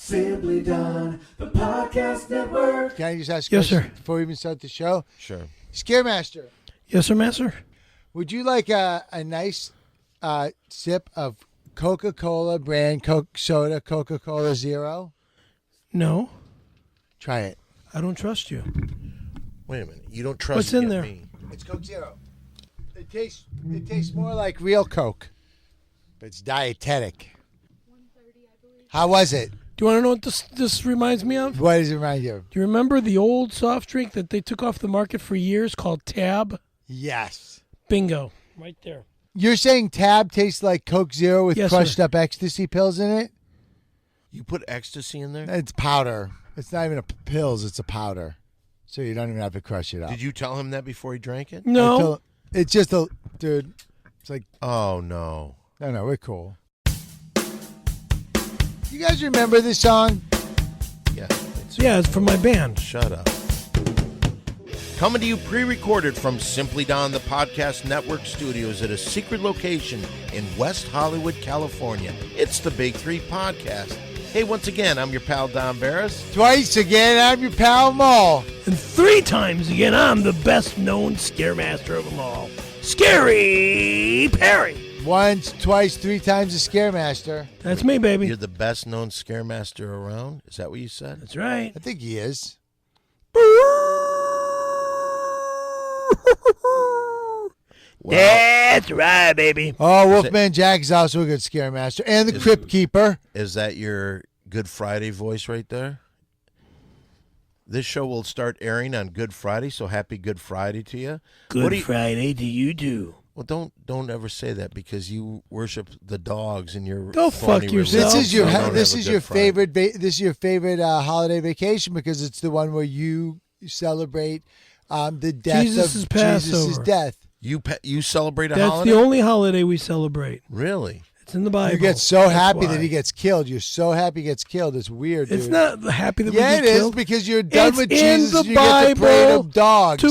Simply Done, the podcast network. Can I just ask Yes, a question sir. before we even start the show? Sure. Scaremaster, Yes, sir, master. would you like a nice sip of Coca-Cola brand Coke soda, Coca-Cola Zero? No, Try it. I don't trust you. Wait a minute. You don't trust What's in yet there? me. It's Coke Zero. It tastes more like real Coke, but it's dietetic. How was it? Do you want to know what this reminds me of? What does it remind you of? Do you remember the old soft drink that they took off the market for years called Tab? Yes. Bingo. Right there. You're saying Tab tastes like Coke Zero with Yes, crushed sir. up ecstasy pills in it? You put ecstasy in there? It's powder. It's not even pills. It's a powder. So you don't even have to crush it up. Did you tell him that before he drank it? No. It's just a... Dude, it's like... Oh, no. No, we're cool. You guys remember this song? Yeah. Yeah, it's from my band. Shut up. Coming to you pre-recorded from Simply Don, the Podcast Network studios at a secret location in West Hollywood, California. It's the Big Three Podcast. Hey, once again, I'm your pal Don Barris. Twice again, I'm your pal Maul. And 3 times again, I'm the best-known Scaremaster of them all. Scary Perry. Once, twice, 3 times a Scaremaster. That's me, baby. You're the best-known Scaremaster around? Is that what you said? That's right. I think he is. Well, That's right, baby. Oh, Wolfman Jack is also a good Scaremaster. And the Crypt Keeper. is that your Good Friday voice right there? This show will start airing on Good Friday, so happy Good Friday to you. What do you- Friday to you, too. Well, don't ever say that because you worship the dogs in your. Go phony fuck yourself. This is religion. your So don't this have a is Good your Friday. favorite this is your favorite holiday vacation because it's the one where you celebrate the death Jesus' of Jesus' Passover. death. You celebrate a That's holiday? the only holiday we celebrate. Really? It's in the Bible. You get so That's happy why. that he gets killed. You're so happy he gets killed. It's weird, dude. It's not happy that Yeah, we it get is killed. because you're done It's with in Jesus. the You get to pray to Bible dogs.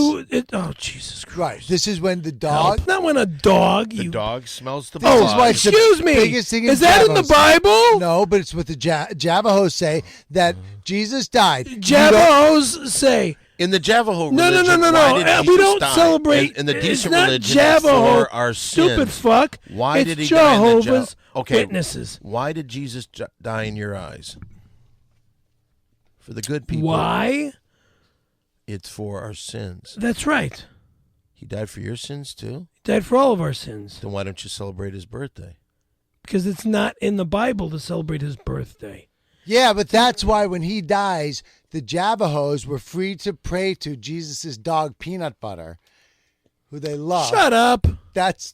Oh, Jesus Christ. Right. This is when the No, dog. it's not when a dog. The dog smells the This is blood. why it's the Excuse me. biggest thing in Is that in the Javos. Bible? No, but it's what the Javajos say that Jesus died. You don't- Javajos say. In the Javajo No, religion, no. why did We Jesus don't die? celebrate. In the it's decent not religion, Javajo, for our stupid sins. fuck. Why it's did he die in the Jehovah's Okay. Witnesses. Why did Jesus die in your eyes? For the good people. Why? It's for our sins. That's right. He died for your sins too? He died for all of our sins. Then why don't you celebrate his birthday? Because it's not in the Bible to celebrate his birthday. Yeah, but that's why when he dies, the Javajos were free to pray to Jesus' dog Peanut Butter, who they love. Shut up. That's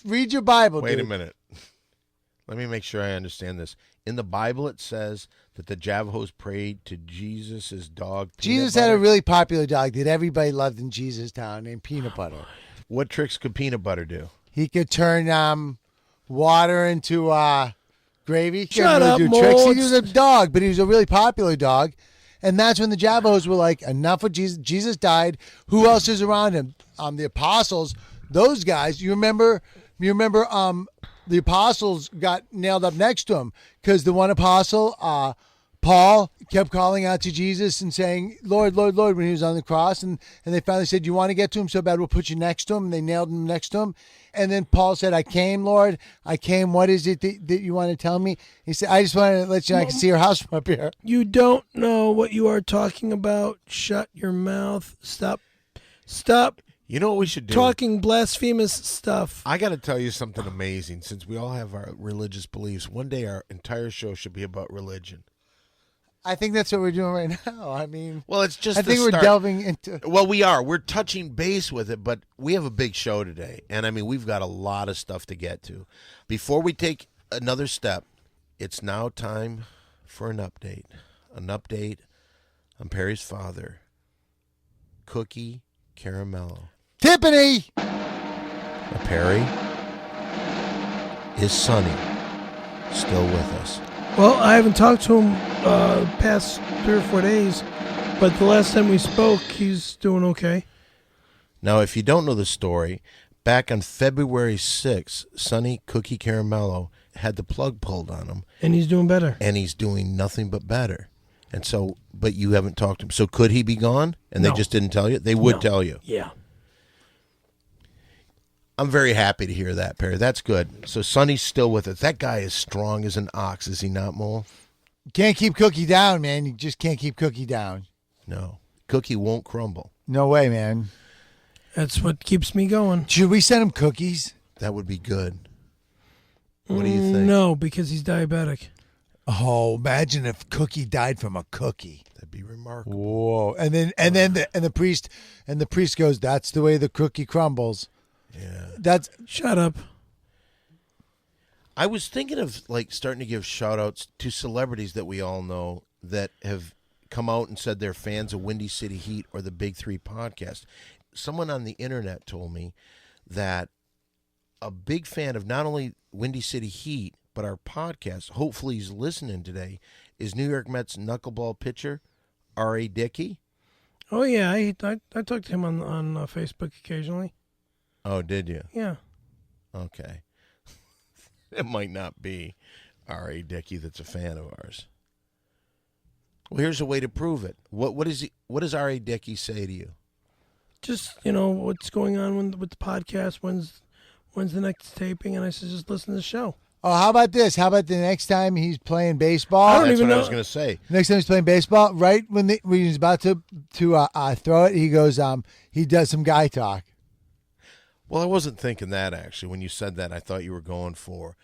read your Bible, Wait dude. a minute. Let me make sure I understand this. In the Bible, it says that the Javajos prayed to Jesus' dog. Jesus Peanut had a Butter. really popular dog that everybody loved in Jesus Town named Peanut Butter. What tricks could peanut butter do? He could turn water into gravy. He could Shut really up, do tricks. Moles. He was a dog, but he was a really popular dog. And that's when the Javajos were like, enough of Jesus. Jesus died. Who else is around him? The apostles, those guys. You remember the apostles got nailed up next to him because the one apostle, Paul, kept calling out to Jesus and saying, Lord, Lord, Lord, when he was on the cross. And they finally said, you want to get to him so bad, we'll put you next to him. And they nailed him next to him. And then Paul said, I came, Lord. I came. What is it that you want to tell me? He said, I just wanted to let you know I can see your house from up here. You don't know what you are talking about. Shut your mouth. Stop You know what we should do? talking blasphemous stuff. I got to tell you something amazing. Since we all have our religious beliefs, one day our entire show should be about religion. I think that's what we're doing right now. I mean, Well, it's just I think the we're start. delving into... Well, we are. We're touching base with it, but we have a big show today. And, I mean, we've got a lot of stuff to get to. Before we take another step, it's now time for an update. An update on Perry's father, Cookie Caramello. Tiffany! Now, Perry, is Sonny still with us? Well, I haven't talked to him past 3 or 4 days, but the last time we spoke, he's doing okay. Now, if you don't know the story, back on February 6th, Sonny Cookie Caramello had the plug pulled on him, And he's doing better. and he's doing nothing but better. And so, but you haven't talked to him. So could he be gone? And No. they just didn't tell you? They would No. tell you. Yeah. I'm very happy to hear that, Perry. That's good. So Sonny's still with us. That guy is strong as an ox, is he not, Mole? Can't keep Cookie down, man. You just can't keep Cookie down. No. Cookie won't crumble. No way, man. That's what keeps me going. Should we send him cookies? That would be good. What do you think? No, because he's diabetic. Oh, imagine if Cookie died from a cookie. That'd be remarkable. Whoa! And then the priest goes, "That's the way the cookie crumbles." Yeah. That's Shut up. I was thinking of like starting to give shout outs to celebrities that we all know that have come out and said they're fans of Windy City Heat or the Big Three podcast. Someone on the internet told me that a big fan of not only Windy City Heat, but our podcast, hopefully he's listening today, is New York Mets knuckleball pitcher R.A. Dickey. Oh, yeah. I talk to him on Facebook occasionally. Oh, did you? Yeah. Okay. It might not be R.A. Dickey that's a fan of ours. Well, here's a way to prove it. What does R.A. Dickey say to you? Just, what's going on with the podcast? When's the next taping? And I said, just listen to the show. oh, how about this? How about the next time he's playing baseball? I don't That's even what I know- was going to say. Next time he's playing baseball, right when he's about to throw it, he goes, he does some guy talk. Well, I wasn't thinking that, actually. When you said that, I thought you were going for,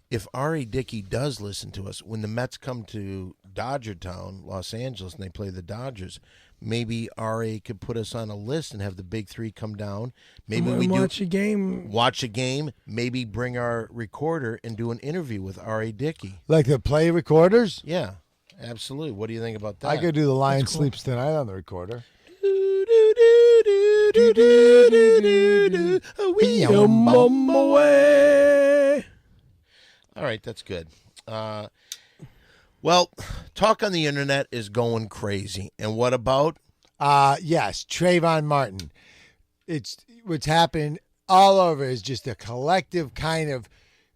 if R.A. Dickey does listen to us, when the Mets come to Dodger Town, Los Angeles, and they play the Dodgers, maybe R.A. could put us on a list and have the Big Three come down. Maybe And we watch a game. watch a game, maybe bring our recorder and do an interview with R.A. Dickey. Like the play recorders? Yeah, absolutely. What do you think about that? I could do the Lion That's cool. Sleeps Tonight on the recorder. Your mama away. All right, that's good. Well, talk on the internet is going crazy. And what about? Yes, Trayvon Martin. It's what's happened all over is just a collective kind of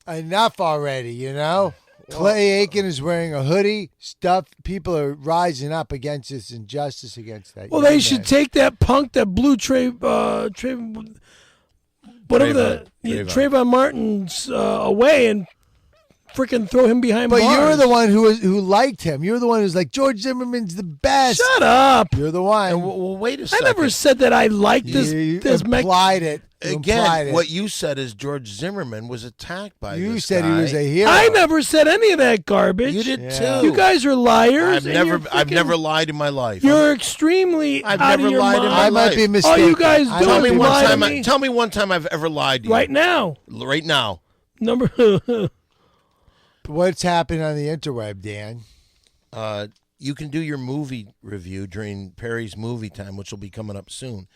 enough already, Clay Aiken is wearing a hoodie. Stuff. People are rising up against this injustice against that. Well, young they should man. take that punk that blew whatever Trayvon Martin's away and freaking throw him behind But bars. you're the one who liked him. You're the one who's like George Zimmerman's the best. Shut up. You're the one. Well, wait a I second. never said that I liked this. You this implied it. You implied Again, it. what you said is George Zimmerman was attacked by You this said guy. he was a hero. I never said any of that garbage. You did Yeah. too. You guys are liars. I've and never you're lied in my life. You're extremely I've out never of your lied in mind. my I might life. be All mistaken. you guys I do might Tell be me is one lie to time. me. Tell me one time I've ever lied to you. Right now. Right now. Number What's happening on the interweb, Dan? You can do your movie review during Perry's movie time, which will be coming up soon.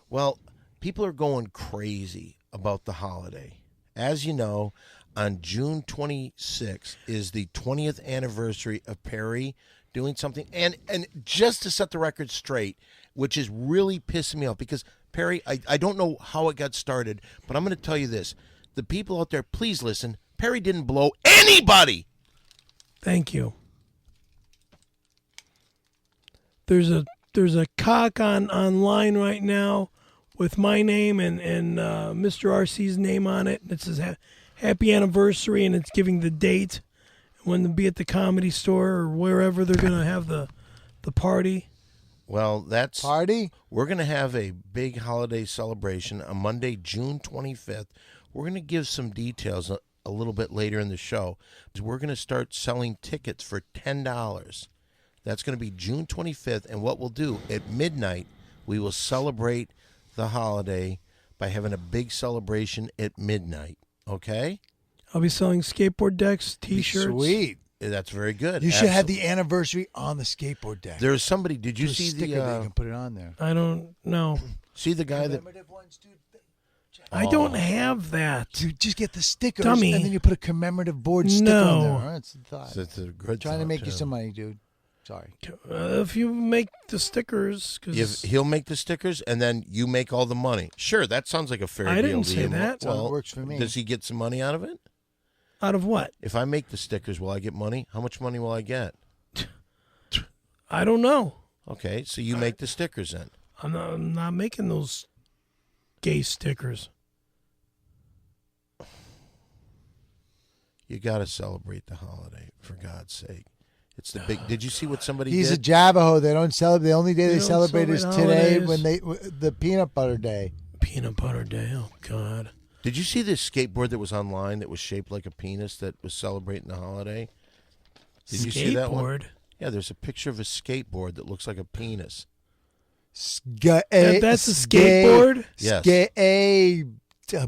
Well, people are going crazy about the holiday. As you know, on June 26th is the 20th anniversary of Perry doing something. And just to set the record straight, which is really pissing me off, because, Perry, I don't know how it got started, but I'm going to tell you this. The people out there, please listen. Perry didn't blow anybody. Thank you. There's a cock online right now with my name and Mr. RC's name on it. It says happy anniversary, and it's giving the date when to be at the Comedy Store or wherever they're gonna have the party. Well, that's Party? we're going to have a big holiday celebration on Monday, June 25th. We're going to give some details a little bit later in the show. We're going to start selling tickets for $10. That's going to be June 25th. And what we'll do at midnight, we will celebrate the holiday by having a big celebration at midnight. Okay? I'll be selling skateboard decks, T-shirts. Sweet. That's very good. You should have Absolutely. the anniversary on the skateboard deck. There's somebody. Did you There's a see sticker that the you can put it on there. I don't know. see the guy that? I don't have that. Dude, just get the stickers Dummy. and then you put a commemorative board sticker on No. there. All right, that's the thought. That's a good Trying to thought, make you too. some money, dude. Sorry. If you make the stickers, If because he'll make the stickers and then you make all the money. Sure, that sounds like a fair I deal didn't to say you. that. Sounds works for me. Does he get some money out of it? Out of what? If I make the stickers, will I get money? How much money will I get? I don't know. Okay, so you make the stickers then. I'm not making those gay stickers. You got to celebrate the holiday, for God's sake. It's the big. Did you see what somebody He's a did? Javaho. They don't celebrate. The only day They they don't celebrate is today celebrate when the peanut butter day. Peanut butter day. Oh God. Did you see this skateboard that was online that was shaped like a penis that was celebrating the holiday? Did you see that one? Skateboard. Yeah, there's a picture of a skateboard that looks like a penis. That's a skateboard Yes.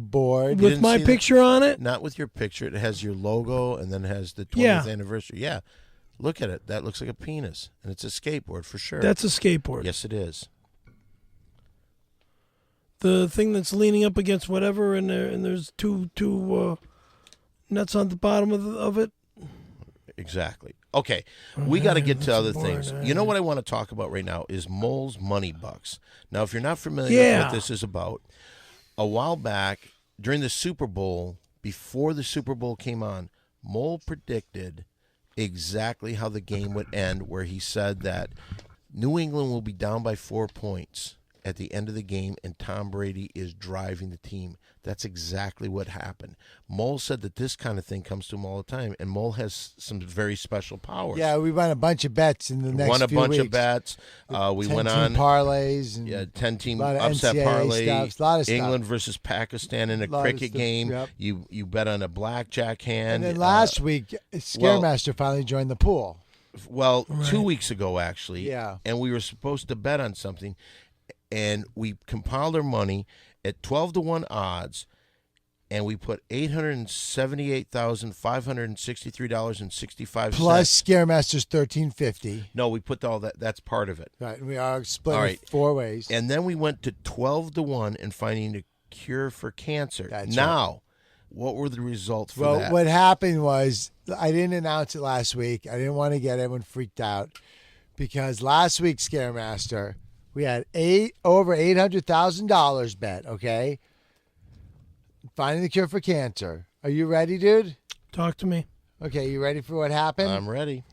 Board. You with didn't my see that? picture on it. Not with your picture. It has your logo and then has the 20th Yeah. anniversary. Yeah. Look at it. That looks like a penis. And it's a skateboard for sure. That's a skateboard. Yes, it is. The thing that's leaning up against whatever, and there's two nuts on the bottom of it. Exactly. Okay, we got to get to other bored, things. You know what I want to talk about right now is Mole's Money Bucks. Now, if you're not familiar with Yeah. what this is about, a while back during the Super Bowl, before the Super Bowl came on, Mole predicted exactly how the game would end, where he said that New England will be down by 4 points at the end of the game, and Tom Brady is driving the team. That's exactly what happened. Mole said that this kind of thing comes to him all the time, and Mole has some very special powers. Yeah, we won a bunch of bets in the next Won a few bunch weeks. of bets. We 10 went team on parlays and 10-team a lot of upset NCAA parlay. stuff, a lot of stuff. England versus Pakistan in a Lot of cricket stuff, game. yep. You bet on a blackjack hand. And then last week, Scaremaster finally joined the pool. Well, Right. 2 weeks ago, actually. Yeah. And we were supposed to bet on something, and we compiled our money at 12-1 odds, and we put $878,563.65 Plus Scaremaster's $13.50. No, we put all that. That's part of it. Right, and we are split All it right. 4 ways. And then we went to 12-1 and finding a cure for cancer. That's now, what were the results for Well, that? what happened was I didn't announce it last week. I didn't want to get everyone freaked out because last week, Scaremaster, we had over $800,000 bet. Okay, finding the cure for cancer. Are you ready, dude? Talk to me. Okay, you ready for what happened? I'm ready.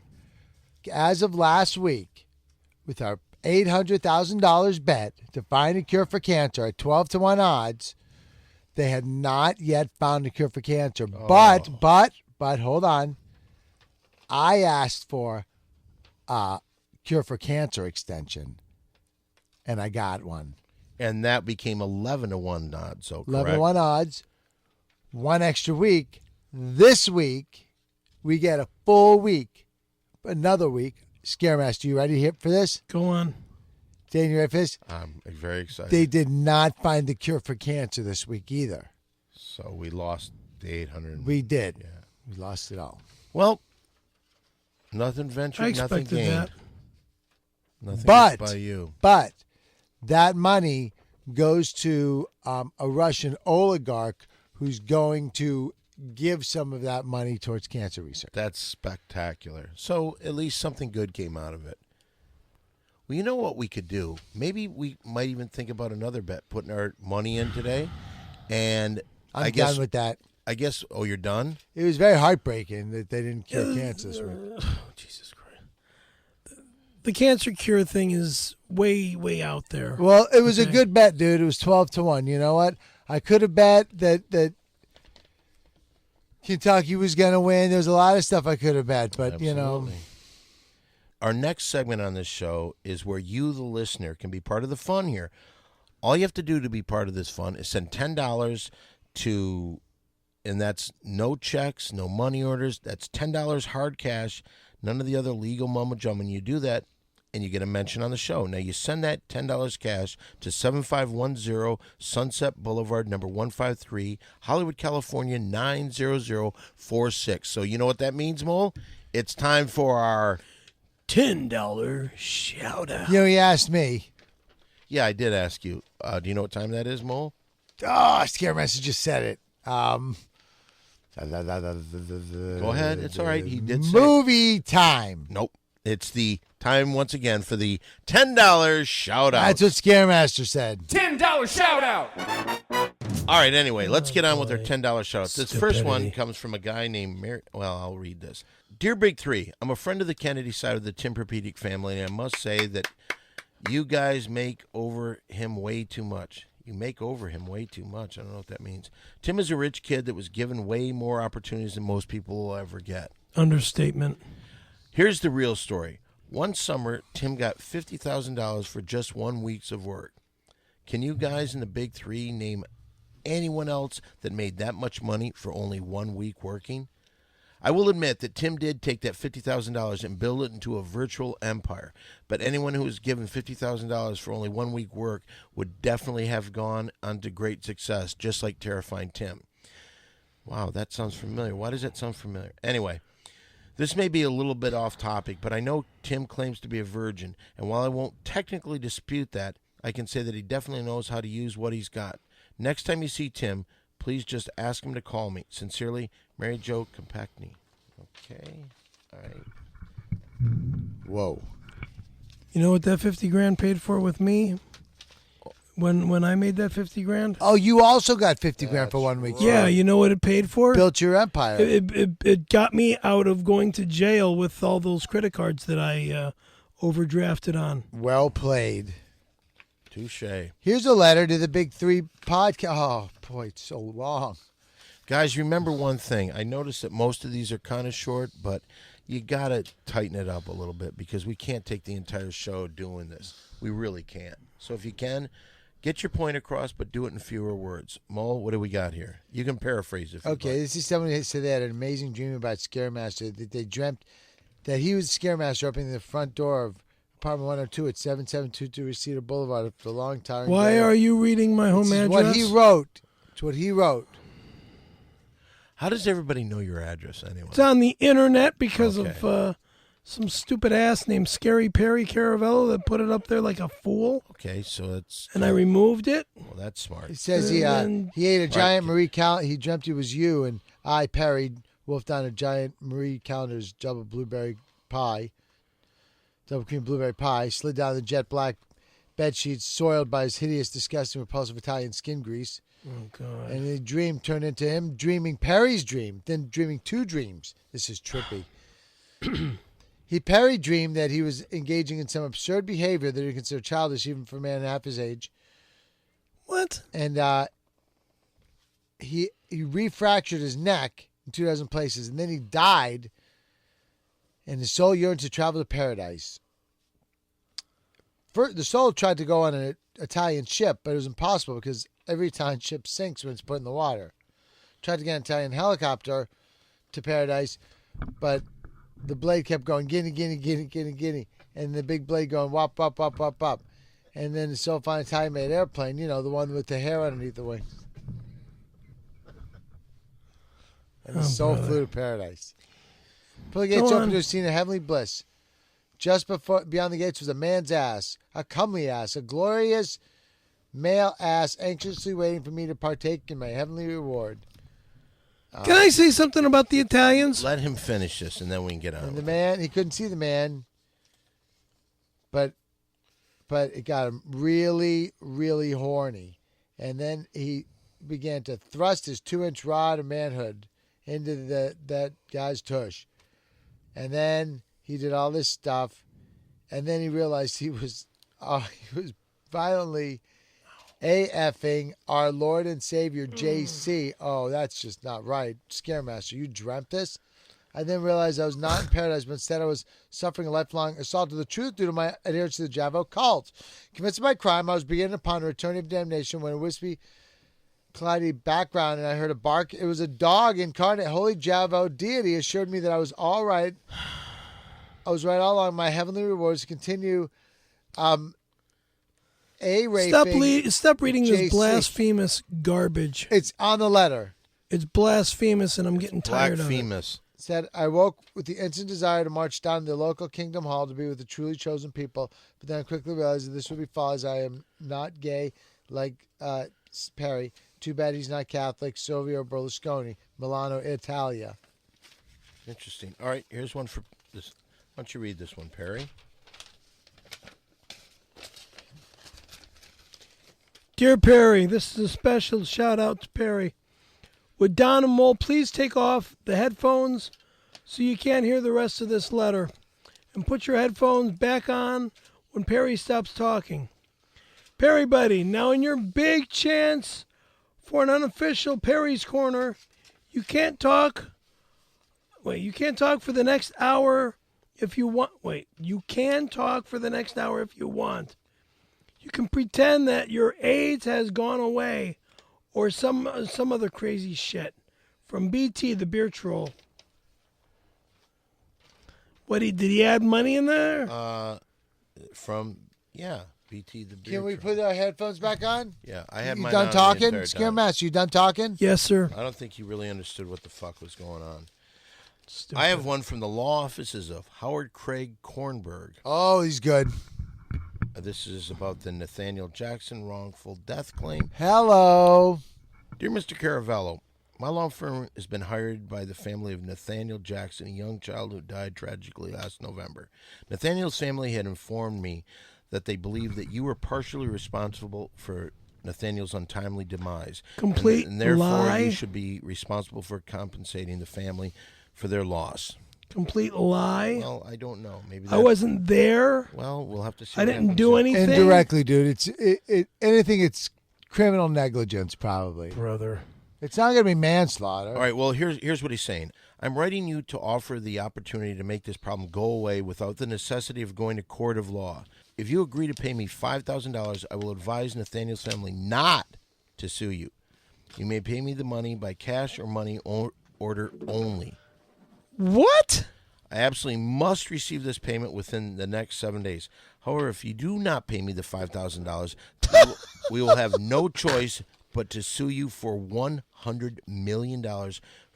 As of last week, with our $800,000 bet to find a cure for cancer at 12-1 odds, they had not yet found a cure for cancer. But hold on. I asked for a cure for cancer extension, and I got one. And that became 11-1 odds. So correct. 11-1 odds. One extra week. This week, we get a full week. Another week. Scaremaster, you ready for this? Go on. Dan, you ready for this? I'm very excited. They did not find the cure for cancer this week either. So we lost the 800. We did. Yeah. We lost it all. Well, nothing ventured, I nothing expected gained. that. Nothing But- by you. But that money goes to a Russian oligarch who's going to give some of that money towards cancer research. That's spectacular. So at least something good came out of it. Well, you know what we could do? Maybe we might even think about another bet, putting our money in today. And I'm I guess done with that. I guess. Oh, you're done. It was very heartbreaking that they didn't cure cancer this week. Jesus Christ. The cancer cure thing is way, way out there. Well, it was a Okay. good bet, dude. It was 12-1. You know what? I could have bet that Kentucky was going to win. There was a lot of stuff I could have bet, but you know. Absolutely. Our next segment on this show is where you, the listener, can be part of the fun here. All you have to do to be part of this fun is send $10 to, and that's no checks, no money orders. That's $10 hard cash, none of the other legal mumbo jumbo. And you do that, and you get a mention on the show. Now, you send that $10 cash to 7510 Sunset Boulevard, number 153, Hollywood, California, 90046. So you know what that means, Mole? It's time for our... $10 shout out. You know, he asked me. Yeah, I did ask you. Do you know what time that is, Mole? Oh, Scaremaster just said it. Go ahead. It's all right. He did say it. Movie time. Nope. It's the time once again for the $10 shout out. That's what Scaremaster said. $10 shout out. All right, anyway, let's get on with our $10 shout-outs. This first one Stupidity. comes from a guy named Mary. Well, I'll read this. Dear Big Three, I'm a friend of the Kennedy side of the Tempur-Pedic family, and I must say that you guys make over him way too much. You make over him way too much. I don't know what that means. Tim is a rich kid that was given way more opportunities than most people will ever get. Understatement. Here's the real story. One summer, Tim got $50,000 for just 1 week of work. Can you guys in the Big Three name anyone else that made that much money for only 1 week working? I will admit that Tim did take that $50,000 and build it into a virtual empire, but anyone who was given $50,000 for only 1 week work would definitely have gone on to great success, just like Terrifying Tim. Wow, that sounds familiar. Why does that sound familiar? Anyway, this may be a little bit off topic, but I know Tim claims to be a virgin, and while I won't technically dispute that, I can say that he definitely knows how to use what he's got. Next time you see Tim, please just ask him to call me. Sincerely, Mary Jo Compactney. Okay. All right. Whoa. You know what that 50 grand paid for with me? When I made that 50 grand? Oh, you also got 50 grand for 1 week. Yeah, you know what it paid for? Built your empire. It got me out of going to jail with all those credit cards that I overdrafted on. Well played. Touche. Here's a letter to the Big Three podcast. Oh, boy, it's so long. Guys, remember one thing. I noticed that most of these are kind of short, but you got to tighten it up a little bit because we can't take the entire show doing this. We really can't. So if you can, get your point across, but do it in fewer words. Mo, what do we got here? You can paraphrase if you Okay, like. this is someone who said they had an amazing dream about Scaremaster, that they dreamt that he was Scaremaster opening the front door of apartment 102 at 7722 Reseda Boulevard for a long time. Why are you reading my home This is address? what he wrote. It's what he wrote. How does everybody know your address anyway? It's on the internet because Okay. of some stupid ass named Scary Perry Caravello that put it up there like a fool, Okay, so that's and I removed it. well, that's smart. He says he And- he ate a giant Marie Calendar. He dreamt he was you, and I, Perry, wolfed on a giant Marie Callender's double cream blueberry pie, slid down the jet black bed sheets soiled by his hideous, disgusting, repulsive Italian skin grease. Oh God! And the dream turned into him dreaming Perry's dream, then dreaming two dreams. This is trippy. Perry dreamed that he was engaging in some absurd behavior that he considered childish even for a man half his age. What? And he refractured his neck in 2 dozen places, and then he died, and his soul yearned to travel to paradise. The soul tried to go on an Italian ship, but it was impossible because every Italian ship sinks when it's put in the water. Tried to get an Italian helicopter to paradise, but the blade kept going, guinea, guinea, guinea, guinea, guinea, and the big blade going wop, wop, wop, wop, wop. And then the so fine Italian-made airplane, the one with the hair underneath the wing. And the soul flew to paradise. Pearly gates Go opened on. to a scene of heavenly bliss. Just beyond the gates was a man's ass, a comely ass, a glorious male ass, anxiously waiting for me to partake in my heavenly reward. Can I say something about the Italians? Let him finish this, and then we can get on. And the with it. man, he couldn't see the man, but it got him really, really horny. And then he began to thrust his 2-inch rod of manhood into that guy's tush. And then he did all this stuff, and then he realized he was violently AFing our Lord and Savior JC. Oh, that's just not right. Scaremaster, you dreamt this? I then realized I was not in paradise, but instead I was suffering a lifelong assault of the truth due to my adherence to the Javo cult. Convinced of my crime, I was beginning to ponder eternity of damnation when a wispy, cloudy background, and I heard a bark. It was a dog incarnate. Holy Javo deity assured me that I was all right. I was right all along. My heavenly rewards continue. Raping. Stop reading JC. this blasphemous garbage. It's on the letter. It's blasphemous, and I'm getting tired of it. Blasphemus. Said, I woke with the instant desire to march down to the local kingdom hall to be with the truly chosen people, but then I quickly realized that this would be foul as I am not gay like Perry. Too bad he's not Catholic. Silvio Berlusconi, Milano, Italia. Interesting. All right, here's one for this. Why don't you read this one, Perry? Dear Perry, this is a special shout out to Perry. Would Don and Mole please take off the headphones so you can't hear the rest of this letter, and put your headphones back on when Perry stops talking. Perry buddy, now in your big chance for an unofficial Perry's Corner, you can't talk. Wait, you can't talk for the next hour if you want. Wait, you can talk for the next hour if you want. You can pretend that your AIDS has gone away or some other crazy shit. From BT, the beer troll. Did he add money in there? BT the beer. Can we troll. put our headphones back on? Yeah, I had You mine done on the talking? entire Scare time. Master, you done talking? Yes, sir. I don't think he really understood what the fuck was going on. Stupid. I have one from the law offices of Howard Craig Kornberg. Oh, he's good. This is about the Nathaniel Jackson wrongful death claim. Hello. Dear Mr. Caravello, my law firm has been hired by the family of Nathaniel Jackson, a young child who died tragically last November. Nathaniel's family had informed me that they believe that you were partially responsible for Nathaniel's untimely demise. Complete and therefore lie. you should be responsible for compensating the family for their loss. Complete lie. Well, I don't know. Maybe I that, wasn't there. Well, we'll have to see. I what didn't happens do there. anything. Indirectly, dude. Anything. It's criminal negligence, probably. Brother. It's not going to be manslaughter. All right, well, here's what he's saying. I'm writing you to offer the opportunity to make this problem go away without the necessity of going to court of law. If you agree to pay me $5,000, I will advise Nathaniel's family not to sue you. You may pay me the money by cash or money order only. What? I absolutely must receive this payment within the next 7 days. However, if you do not pay me the $5,000, we will have no choice but to sue you for $100 million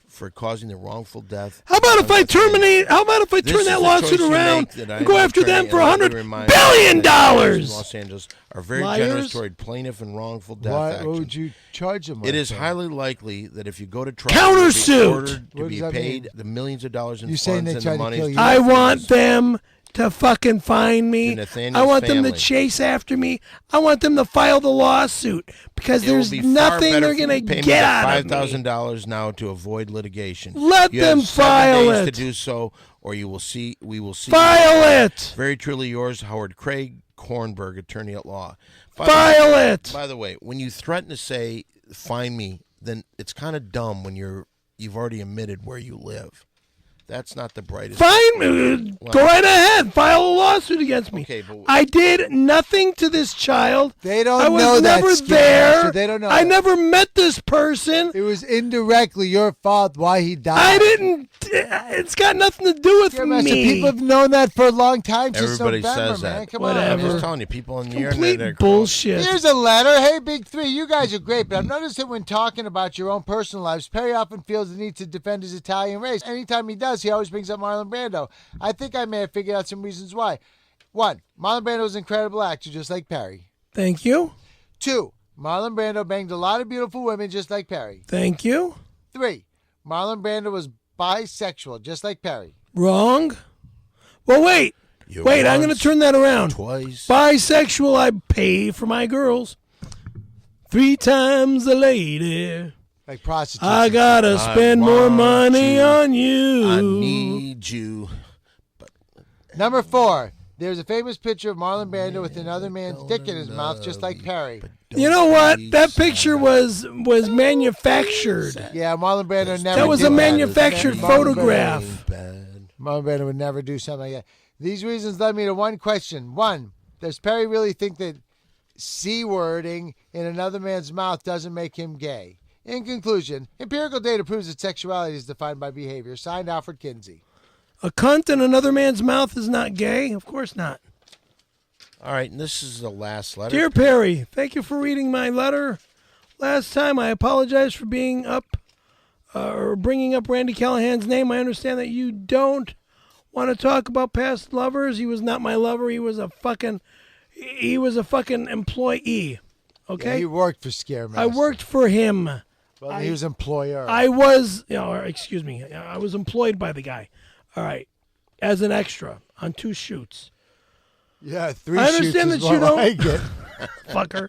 for causing the wrongful death. How about if I terminate? How about if I This turn is that the lawsuit choice you around make that I and go am after them attorney, for and let me $100 remind billion you that lawyers in Los Angeles are very Liars? generous toward plaintiff and wrongful death What action. would you charge them with? It is then? highly likely that if you go to trial, Countersuit! you'll be ordered to What be does that paid mean? the millions of dollars in You saying funds they and tried the to money. kill you? I want them to fucking find me. To Nathaniel's I want them family. to chase after me. I want them to file the lawsuit because It will there's be far nothing better they're for you going to to pay me get the out of me. $5,000 now to avoid litigation. Let you them have 7 file days it. to do so, or we will see. File it. Very truly yours, Howard Craig Kornberg, attorney at law. File it. By the way, when you threaten to say "find me," then it's kind of dumb when you've already admitted where you live. That's not the brightest. Fine. Go right ahead. File a lawsuit against me. Okay, but I did nothing to this child. They don't I was know that, never Skinner, there. so they don't know I that. never met this person. It was indirectly your fault why he died. I didn't. It's got nothing to do with Yeah, Master, me. people have known that for a long time. Since Everybody November, says man. that. Come I'm Whatever. just telling you, people on the Complete internet are bullshit. Here's a letter. Hey, Big Three, you guys are great, but I've noticed that when talking about your own personal lives, Perry often feels the need to defend his Italian race. Anytime he does, he always brings up Marlon Brando. I think I may have figured out some reasons why. 1, Marlon Brando is an incredible actor, just like Perry. Thank you. 2, Marlon Brando banged a lot of beautiful women, just like Perry. Thank you. 3, Marlon Brando was bisexual, just like Perry. Wrong. Well, wait. You Wait, I'm going to once, turn that around. twice. Bisexual, I pay for my girls. 3 times a lady. Like prostitutes. I got to I spend more want money you. on you. I need you. Number 4, there's a famous picture of Marlon Brando with another man's dick in his mouth, just like Perry. You know what? That picture was manufactured. Yeah, Marlon Brando never That was did a manufactured Marlon photograph. Bad. Marlon Brando would never do something like that. These reasons led me to one question. 1, does Perry really think that C-wording in another man's mouth doesn't make him gay? In conclusion, empirical data proves that sexuality is defined by behavior. Signed, Alfred Kinsey. A cunt in another man's mouth is not gay? Of course not. All right, and this is the last letter. Dear Perry, thank you for reading my letter. Last time, I apologize for being or bringing up Randy Callahan's name. I understand that you don't want to talk about past lovers. He was not my lover. He was a fucking employee. Okay? Yeah, he worked for Scaremaster. I worked for him. Well, he was employer. I was, excuse me, I was employed by the guy. All right. As an extra on 2 shoots. yeah, 3 I shoots understand is that you more don't- like it. Fucker.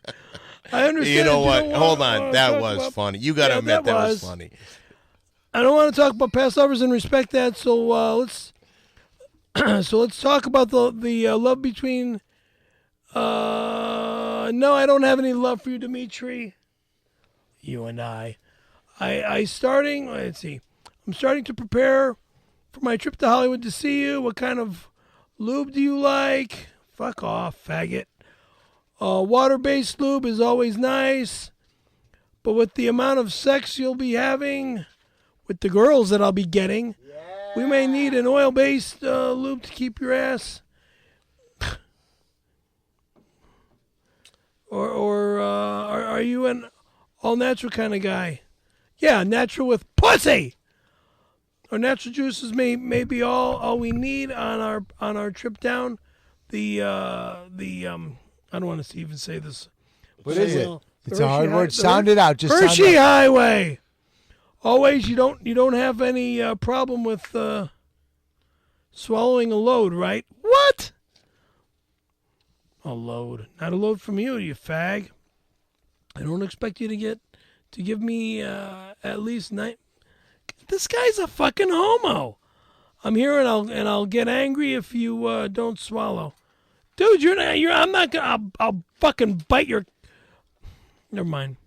I understand. You know that what? don't Hold wanna on. That talk was about- funny. You got to Yeah, admit that was was. funny. I don't want to talk about past lovers and respect that. So let's talk about the love between. No, I don't have any love for you, Dimitri. You and I starting. Let's see. I'm starting to prepare for my trip to Hollywood to see you. What kind of lube do you like? Fuck off, faggot. Water-based lube is always nice, but with the amount of sex you'll be having with the girls that I'll be getting, we may need an oil-based lube to keep your ass. or are you an all-natural kind of guy? Yeah, natural with pussy. Our natural juices may be all we need on our trip down. I don't want to even say this. What is it? The It's a hard Hershey word. the Sound it out. Just sound Hershey it out. Highway. Always, you don't have any problem with swallowing a load, right? What? A load, not a load from you, you fag. I don't expect you to give me at least 9. This guy's a fucking homo. I'm here and I'll get angry if you don't swallow, dude. I'm not gonna. I'll fucking bite your. Never mind.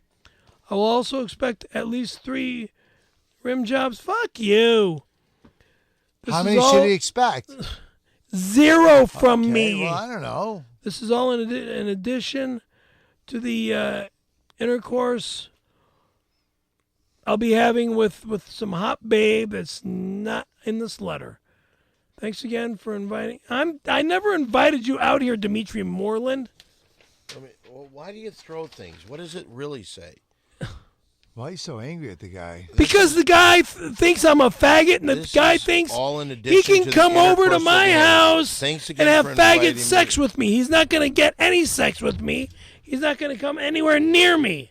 I will also expect at least 3 rim jobs. Fuck you. This How is many all should he expect? 0 from Okay, me. well, I don't know. This is all in addition to the intercourse I'll be having with some hot babe that's not in this letter. Thanks again for inviting. I never invited you out here, Dimitri Moreland. I mean, well, why do you throw things? What does it really say? Why are you so angry at the guy? Because the guy thinks I'm a faggot, and the This guy is thinks all in he addition can to the come over to intercourse my that we had. house Thanks and again have for faggot inviting sex me. with me. He's not going to get any sex with me. He's not going to come anywhere near me.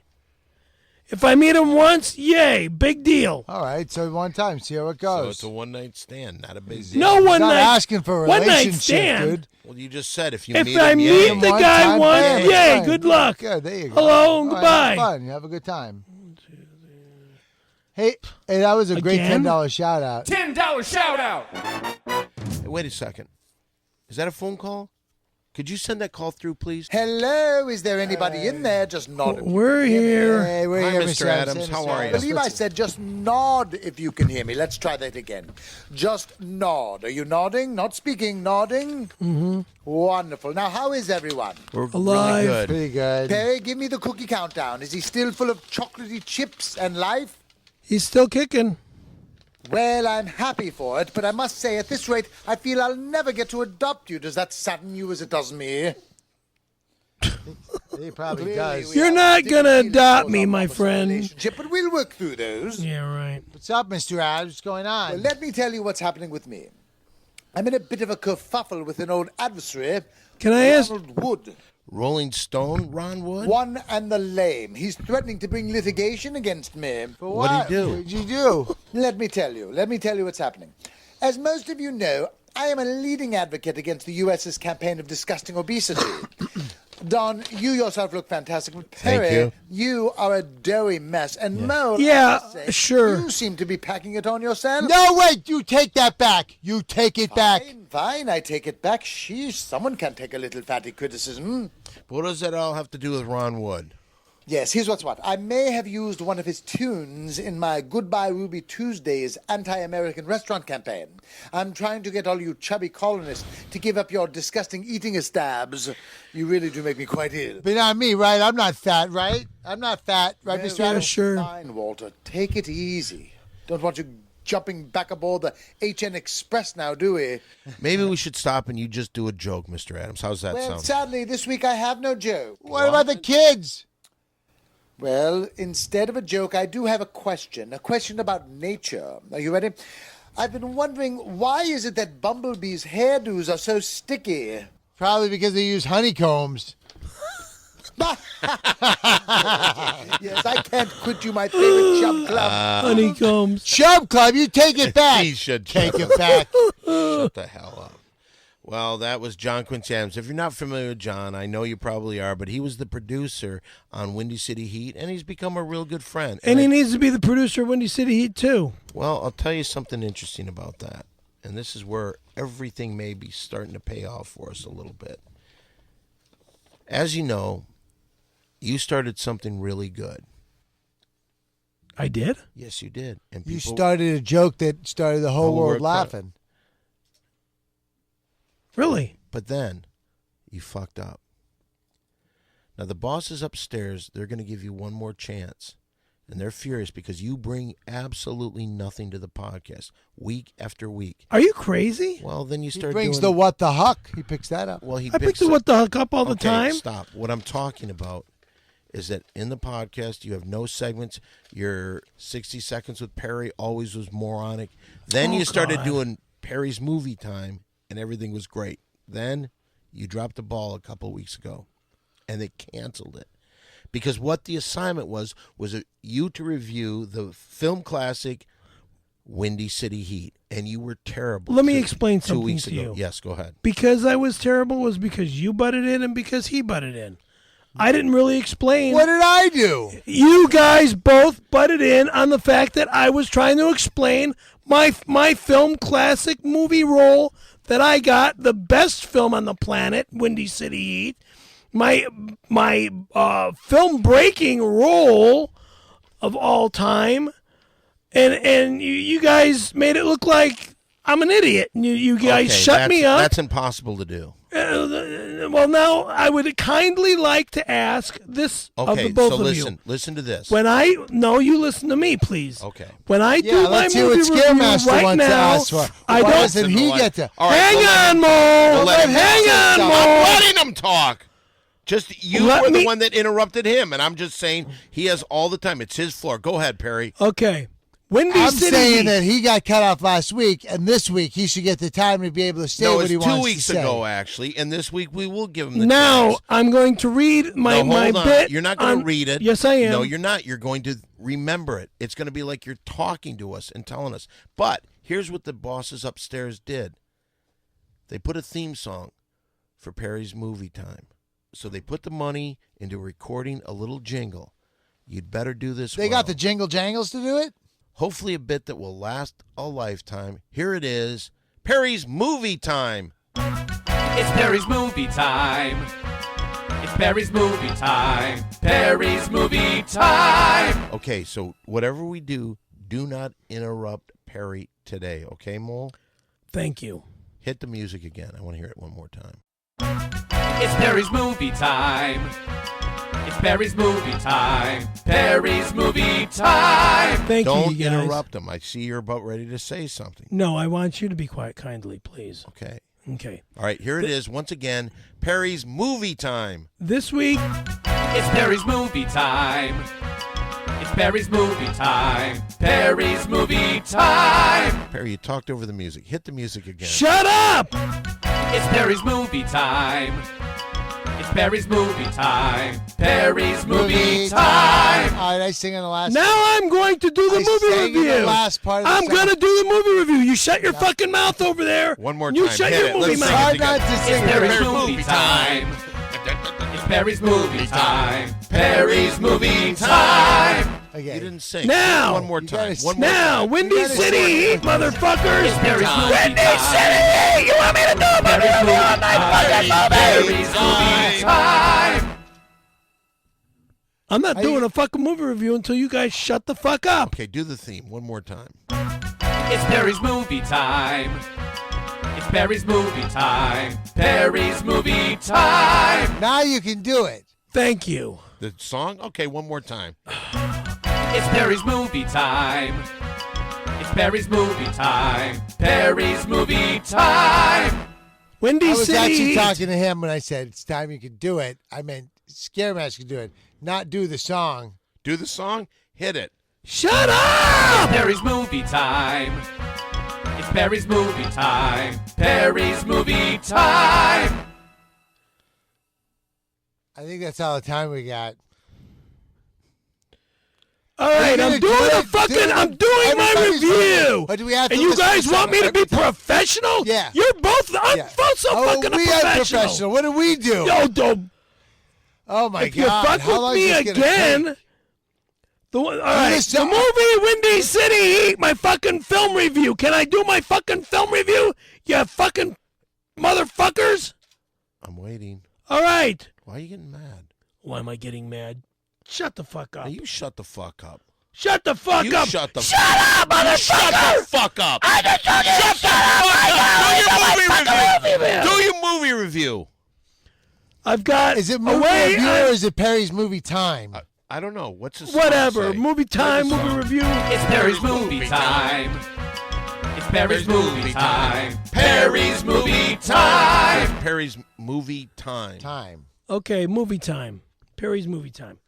If I meet him once, yay, big deal. All right, so one time, see how it So goes. it's a one-night stand, not a big deal. No He's one not night. asking for a one night relationship, stand. dude. Well, you just said if you If meet I him, meet yeah. the One guy time, once, bam, yay, fine. good luck. Yeah, there you go. Hello, All right, goodbye. have fun. You have a good time. Hey, that was a great Again? $10 shout out. $10 shout out. Hey, wait a second. Is that a phone call? Could you send that call through, please? Hello, is there anybody in there? Just nod. if you We're can hear me. here. Hey, we're Hi, here, Mr. Adams. Mr. How are I you? believe I said just nod if you can hear me. Let's try that again. Just nod. Are you nodding? Not speaking, nodding? Mm-hmm. Wonderful. Now, how is everyone? We're Alive. really good. Pretty good. Perry, give me the cookie countdown. Is he still full of chocolatey chips and life? He's still kicking. Well, I'm happy for it, but I must say, at this rate, I feel I'll never get to adopt you. Does that sadden you as it does me? He probably Clearly, does. we You're have not big gonna feelings adopt for me, our my opposite friend. relationship, but we'll work through those. Yeah, right. What's up, Mr. Adams? What's going on? Well, let me tell you what's happening with me. I'm in a bit of a kerfuffle with an old adversary, Can I ask? Ronald Wood. Rolling Stone, Ron Wood? One and the lame. He's threatening to bring litigation against me. For What'd he do? What'd you do? Let me tell you what's happening. As most of you know, I am a leading advocate against the U.S.'s campaign of disgusting obesity. Don, you yourself look fantastic. But Thank Perry, you. are a doughy mess. And Mo, Yeah, I must say, sure. You seem to be packing it on yourself. No, wait. You take that back. You take it back. Fine, I take it back. Sheesh, someone can take a little fatty criticism. What does that all have to do with Ron Wood? Yes, here's what's what. I may have used one of his tunes in my Goodbye Ruby Tuesdays anti-American restaurant campaign. I'm trying to get all you chubby colonists to give up your disgusting eating stabs. You really do make me quite ill. But not me, right? I'm not fat, right? I'm not fat, right, Mr. Yeah, Adams? sure. Fine, Walter. Take it easy. Don't want you jumping back aboard the HN Express now, do we? Maybe we should stop and you just do a joke, Mr. Adams. How's that Well, sound? sadly, this week I have no joke. What about the kids? Well, instead of a joke, I do have a question about nature. Are you ready? I've been wondering, why is it that bumblebees' hairdos are so sticky? Probably because they use honeycombs. Yes, I can't quit you, my favorite chub club. Honeycombs. Chub Club, you take it back. He should Take it back. shut the hell up. Well, that was John Quincy Adams. If you're not familiar with John, I know you probably are, but he was the producer on Windy City Heat, and he's become a real good friend. And he needs to be the producer of Windy City Heat, too. Well, I'll tell you something interesting about that, and this is where everything may be starting to pay off for us a little bit. As you know, you started something really good. I did? Yes, you did. And You people, started a joke that started the whole Oh, world we're- laughing. Really? but then you fucked up. Now, the bosses upstairs, they're going to give you one more chance. And they're furious because you bring absolutely nothing to the podcast week after week. Are you crazy? Well, then you He start brings doing... the what the huck. He picks that up. Well, he I picked picks the what the huck up all the Okay, time. Stop. What I'm talking about is that in the podcast, you have no segments. Your 60 Seconds with Perry always was moronic. Then Oh, you started God. doing Perry's Movie Time, and everything was great. Then you dropped the ball a couple weeks ago, and they canceled it. Because what the assignment was you to review the film classic Windy City Heat, and you were terrible. Let me two- explain 2 something weeks to ago. you. Yes, go ahead. Because I was terrible was because you butted in and because he butted in. I didn't really explain. What did I do? You guys both butted in on the fact that I was trying to explain my film classic movie role that I got, the best film on the planet, Windy City Heat. My film breaking role of all time, and you guys made it look like I'm an idiot. You guys Okay, shut me up. That's impossible to do. Well, now I would kindly like to ask this of Okay, the both so of listen you. to this. No, you listen to me, please. Okay. When I Yeah, do my let's hear movie what review Scaremaster right wants to now, ask for. I Why don't. doesn't he get to? All right, Hang we'll let on, him- Mo. we'll let him Hang answer on, stuff. I'm Mo. letting him talk. Just you Let were the me- one that interrupted him, and I'm just saying he has all the time. It's his floor. Go ahead, Perry. Okay. Windy I'm City saying Heat. that he got cut off last week, and this week he should get the time to be able to say No, what it's he 2 wants weeks to say. ago, actually, and this week we will give him the Now chance. I'm going to read my No, hold on. bit. You're not going on- to read it. Yes, I am. No, you're not. You're going to remember it. It's going to be like you're talking to us and telling us. But here's what the bosses upstairs did. They put a theme song for Perry's Movie Time. So they put the money into recording a little jingle. You'd better do this They well. got the jingle jangles to do it? Hopefully a bit that will last a lifetime. Here it is, Perry's Movie Time. It's Perry's movie time. It's Perry's movie time. Perry's movie time. Okay, so whatever we do not interrupt Perry today, okay, Mole? Thank you. Hit the music again. I want to hear it one more time. It's Perry's movie time. It's Perry's movie time. Perry's movie time. Thank Don't you, you guys. interrupt him. I see you're about ready to say something. No, I want you to be quiet kindly, please. Okay. Okay. All right, here it is once again, Perry's Movie Time. This week, It's Perry's movie time. It's Perry's movie time. Perry's movie time. Perry, you talked over the music. Hit the music again. shut up! It's Perry's movie time. It's Perry's movie time. Perry's movie time. All right, I sing on the last. Now I'm going to do the I movie sang in the review. last part of the I'm song. going to do the movie review. You shut your fucking mouth over there. One more You time. shut Hit your it. movie Let's sing mouth. it Try not together. to It's sing it. Perry's movie time. It's Perry's movie time. Perry's movie time. You Okay. didn't sing. Now. One more You time. gotta One more Now, time. Windy gotta City sing it. Heat, motherfuckers. It's Perry's movie Windy time. City Heat. You want me to do a movie Perry's review on my fucking movie? Perry's movie time. I'm not doing a fucking movie review until you guys shut the fuck up. Okay, do the theme one more time. It's Perry's movie time. It's Perry's movie time. Perry's movie time. Now you can do it. Thank you. The song? Okay, one more time. It's Perry's movie time. It's Perry's movie time. Perry's movie time. Windy I was City actually Heat. talking to him when I said it's time you could do it. I meant Scaremaster could do it, not do the song. Do the song. Hit it. Shut up! Perry's movie time. It's Perry's movie time. Perry's movie time. I think that's all the time we got. All right, I'm doing I'm doing my Everybody's review. doing it. But do we have to and you listen guys to want me to be every time? professional? Yeah. You're both. I'm Yeah. both so fucking we are professional. professional. What do we do? Yo, don't. Oh my If you God! fuck How with long me is this gonna again, take? all right, just the saw- movie Windy City Heat, my fucking film review. Can I do my fucking film review? You fucking motherfuckers. I'm waiting. All right. Why are you getting mad? Why am I getting mad? Shut the fuck up. Now you shut the fuck up. Shut the fuck You up. shut the Shut up, motherfucker. Shut the fuck up. I just told you to shut up. Do your movie review. Do your movie review. I've got Is it movie review or is it Perry's movie time? I don't know. What's this? whatever. Say? Movie time, What does movie it review. It's Perry's movie time. It's Perry's movie time. Perry's movie time. Perry's movie time. Time. Okay, movie time. Perry's movie time.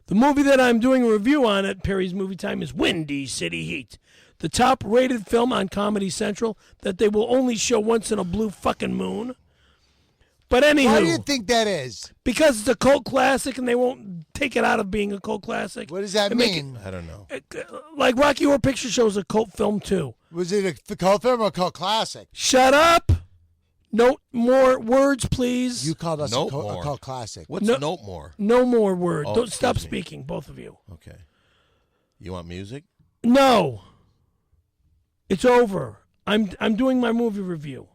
The movie that I'm doing a review on at Perry's Movie Time is Windy City Heat, the top-rated film on Comedy Central that they will only show once in a blue fucking moon. But anywho, Why do you think that is? because it's a cult classic and they won't take it out of being a cult classic. What does that They make it- mean? I don't know. Like Rocky Horror Picture Show is a cult film too. Was it a cult film or a cult classic? Shut up! No more words, please. You called us a Note cult, more. a cult classic. What's No- note more? No more words. Oh, Don't stop excuse me. speaking, both of you. Okay. You want music? No. It's over. I'm doing my movie review.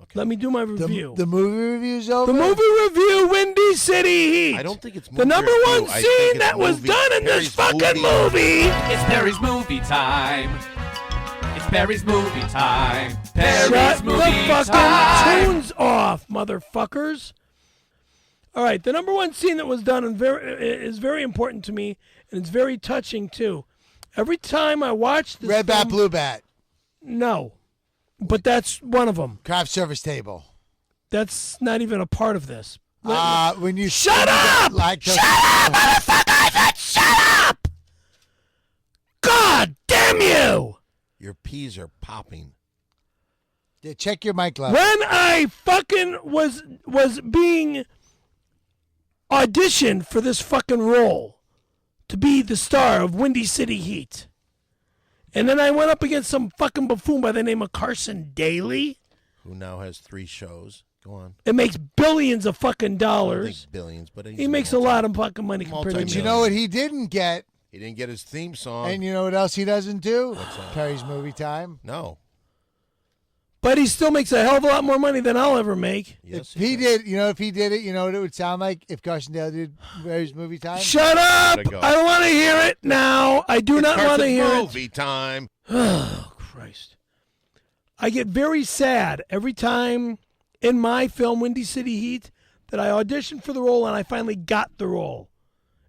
Okay. Let me do my review. The movie review's over? The movie review, Windy City Heat. I don't think it's the movie number review. one I think scene it's that was movie- done in Perry's this fucking movie. It's Perry's movie time. It's Perry's movie time. Perry's Shut movie the fucking time. tunes off, motherfuckers. All right, the number one scene that was done is very important to me, and it's very touching too. Every time I watch this Red Bat, film- Blue Bat. No, but that's one of them. Craft service table. That's not even a part of this. When you Shut up! Lactose, Shut up, motherfucker! I said shut up! God damn you! Your peas are popping. Yeah, check your mic level. When I fucking was being auditioned for this fucking role to be the star of Windy City Heat, and then I went up against some fucking buffoon by the name of Carson Daly. Who now has 3 shows. Go on. It makes billions of fucking I don't dollars. think billions, but He makes a lot of fucking money compared to But me. you know what he didn't get? He didn't get his theme song. And you know what else he doesn't do? Perry's movie time. No. But he still makes a hell of a lot more money than I'll ever make. Yes, If he did, if he did it, you know what it would sound like if Carson Dale did Perry's movie time? Shut up! Gotta go. I don't want to hear it now. I do not want to hear it. movie time. Oh, Christ. I get very sad every time in my film, Windy City Heat, that I auditioned for the role and I finally got the role.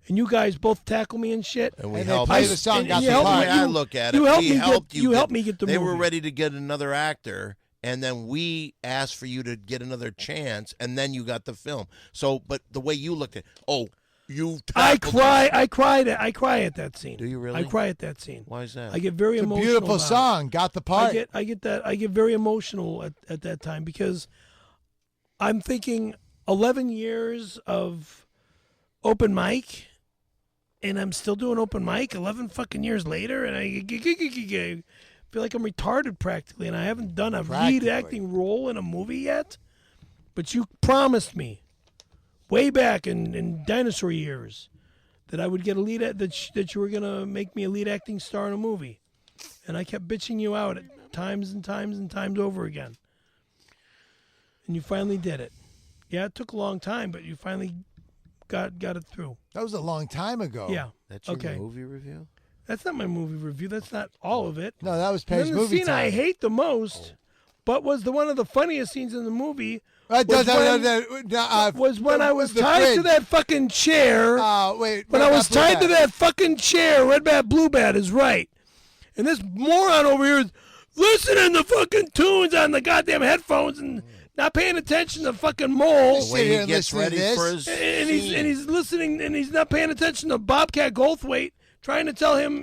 And you guys both tackle me and shit. And we And they helped play you. the song, and got you the helped part. me- The way I look at it, you helped we me helped get, you helped me get the They movie. were ready to get another actor, and then we asked for you to get another chance, and then you got the film. So, but the way you looked at, you. I tackled cry. us. I cry at that scene. Do you really? I cry at that scene. Why is that? I get very It's a emotional. beautiful about it. song. Got the part. I get very emotional at that time because I'm thinking 11 years of open mic, and I'm still doing open mic 11 fucking years later, and I feel like I'm retarded practically, and I haven't done a lead Practically. acting role in a movie yet. But you promised me way back in dinosaur years that I would get a lead that you were gonna make me a lead acting star in a movie, and I kept bitching you out at times and times and times over again, and you finally did it. Yeah, it took a long time, but you finally got it through. That was a long time ago. Yeah. That's your Okay. movie review? That's not my movie review. That's not all of it. No, that was And Perry's then the movie scene time. I hate the most, but was one of the funniest scenes in the movie. Was Was when I was the tied to fridge. that fucking chair. Wait. When Red I Bat, was Blue tied to Bat. that fucking chair, Red Bat, Blue Bat is right. And this moron over here is listening to fucking tunes on the goddamn headphones and not paying attention to fucking Mole. Sit When here he and gets listen to ready this. for his And scene. he's listening and he's not paying attention to Bobcat Goldthwait trying to tell him,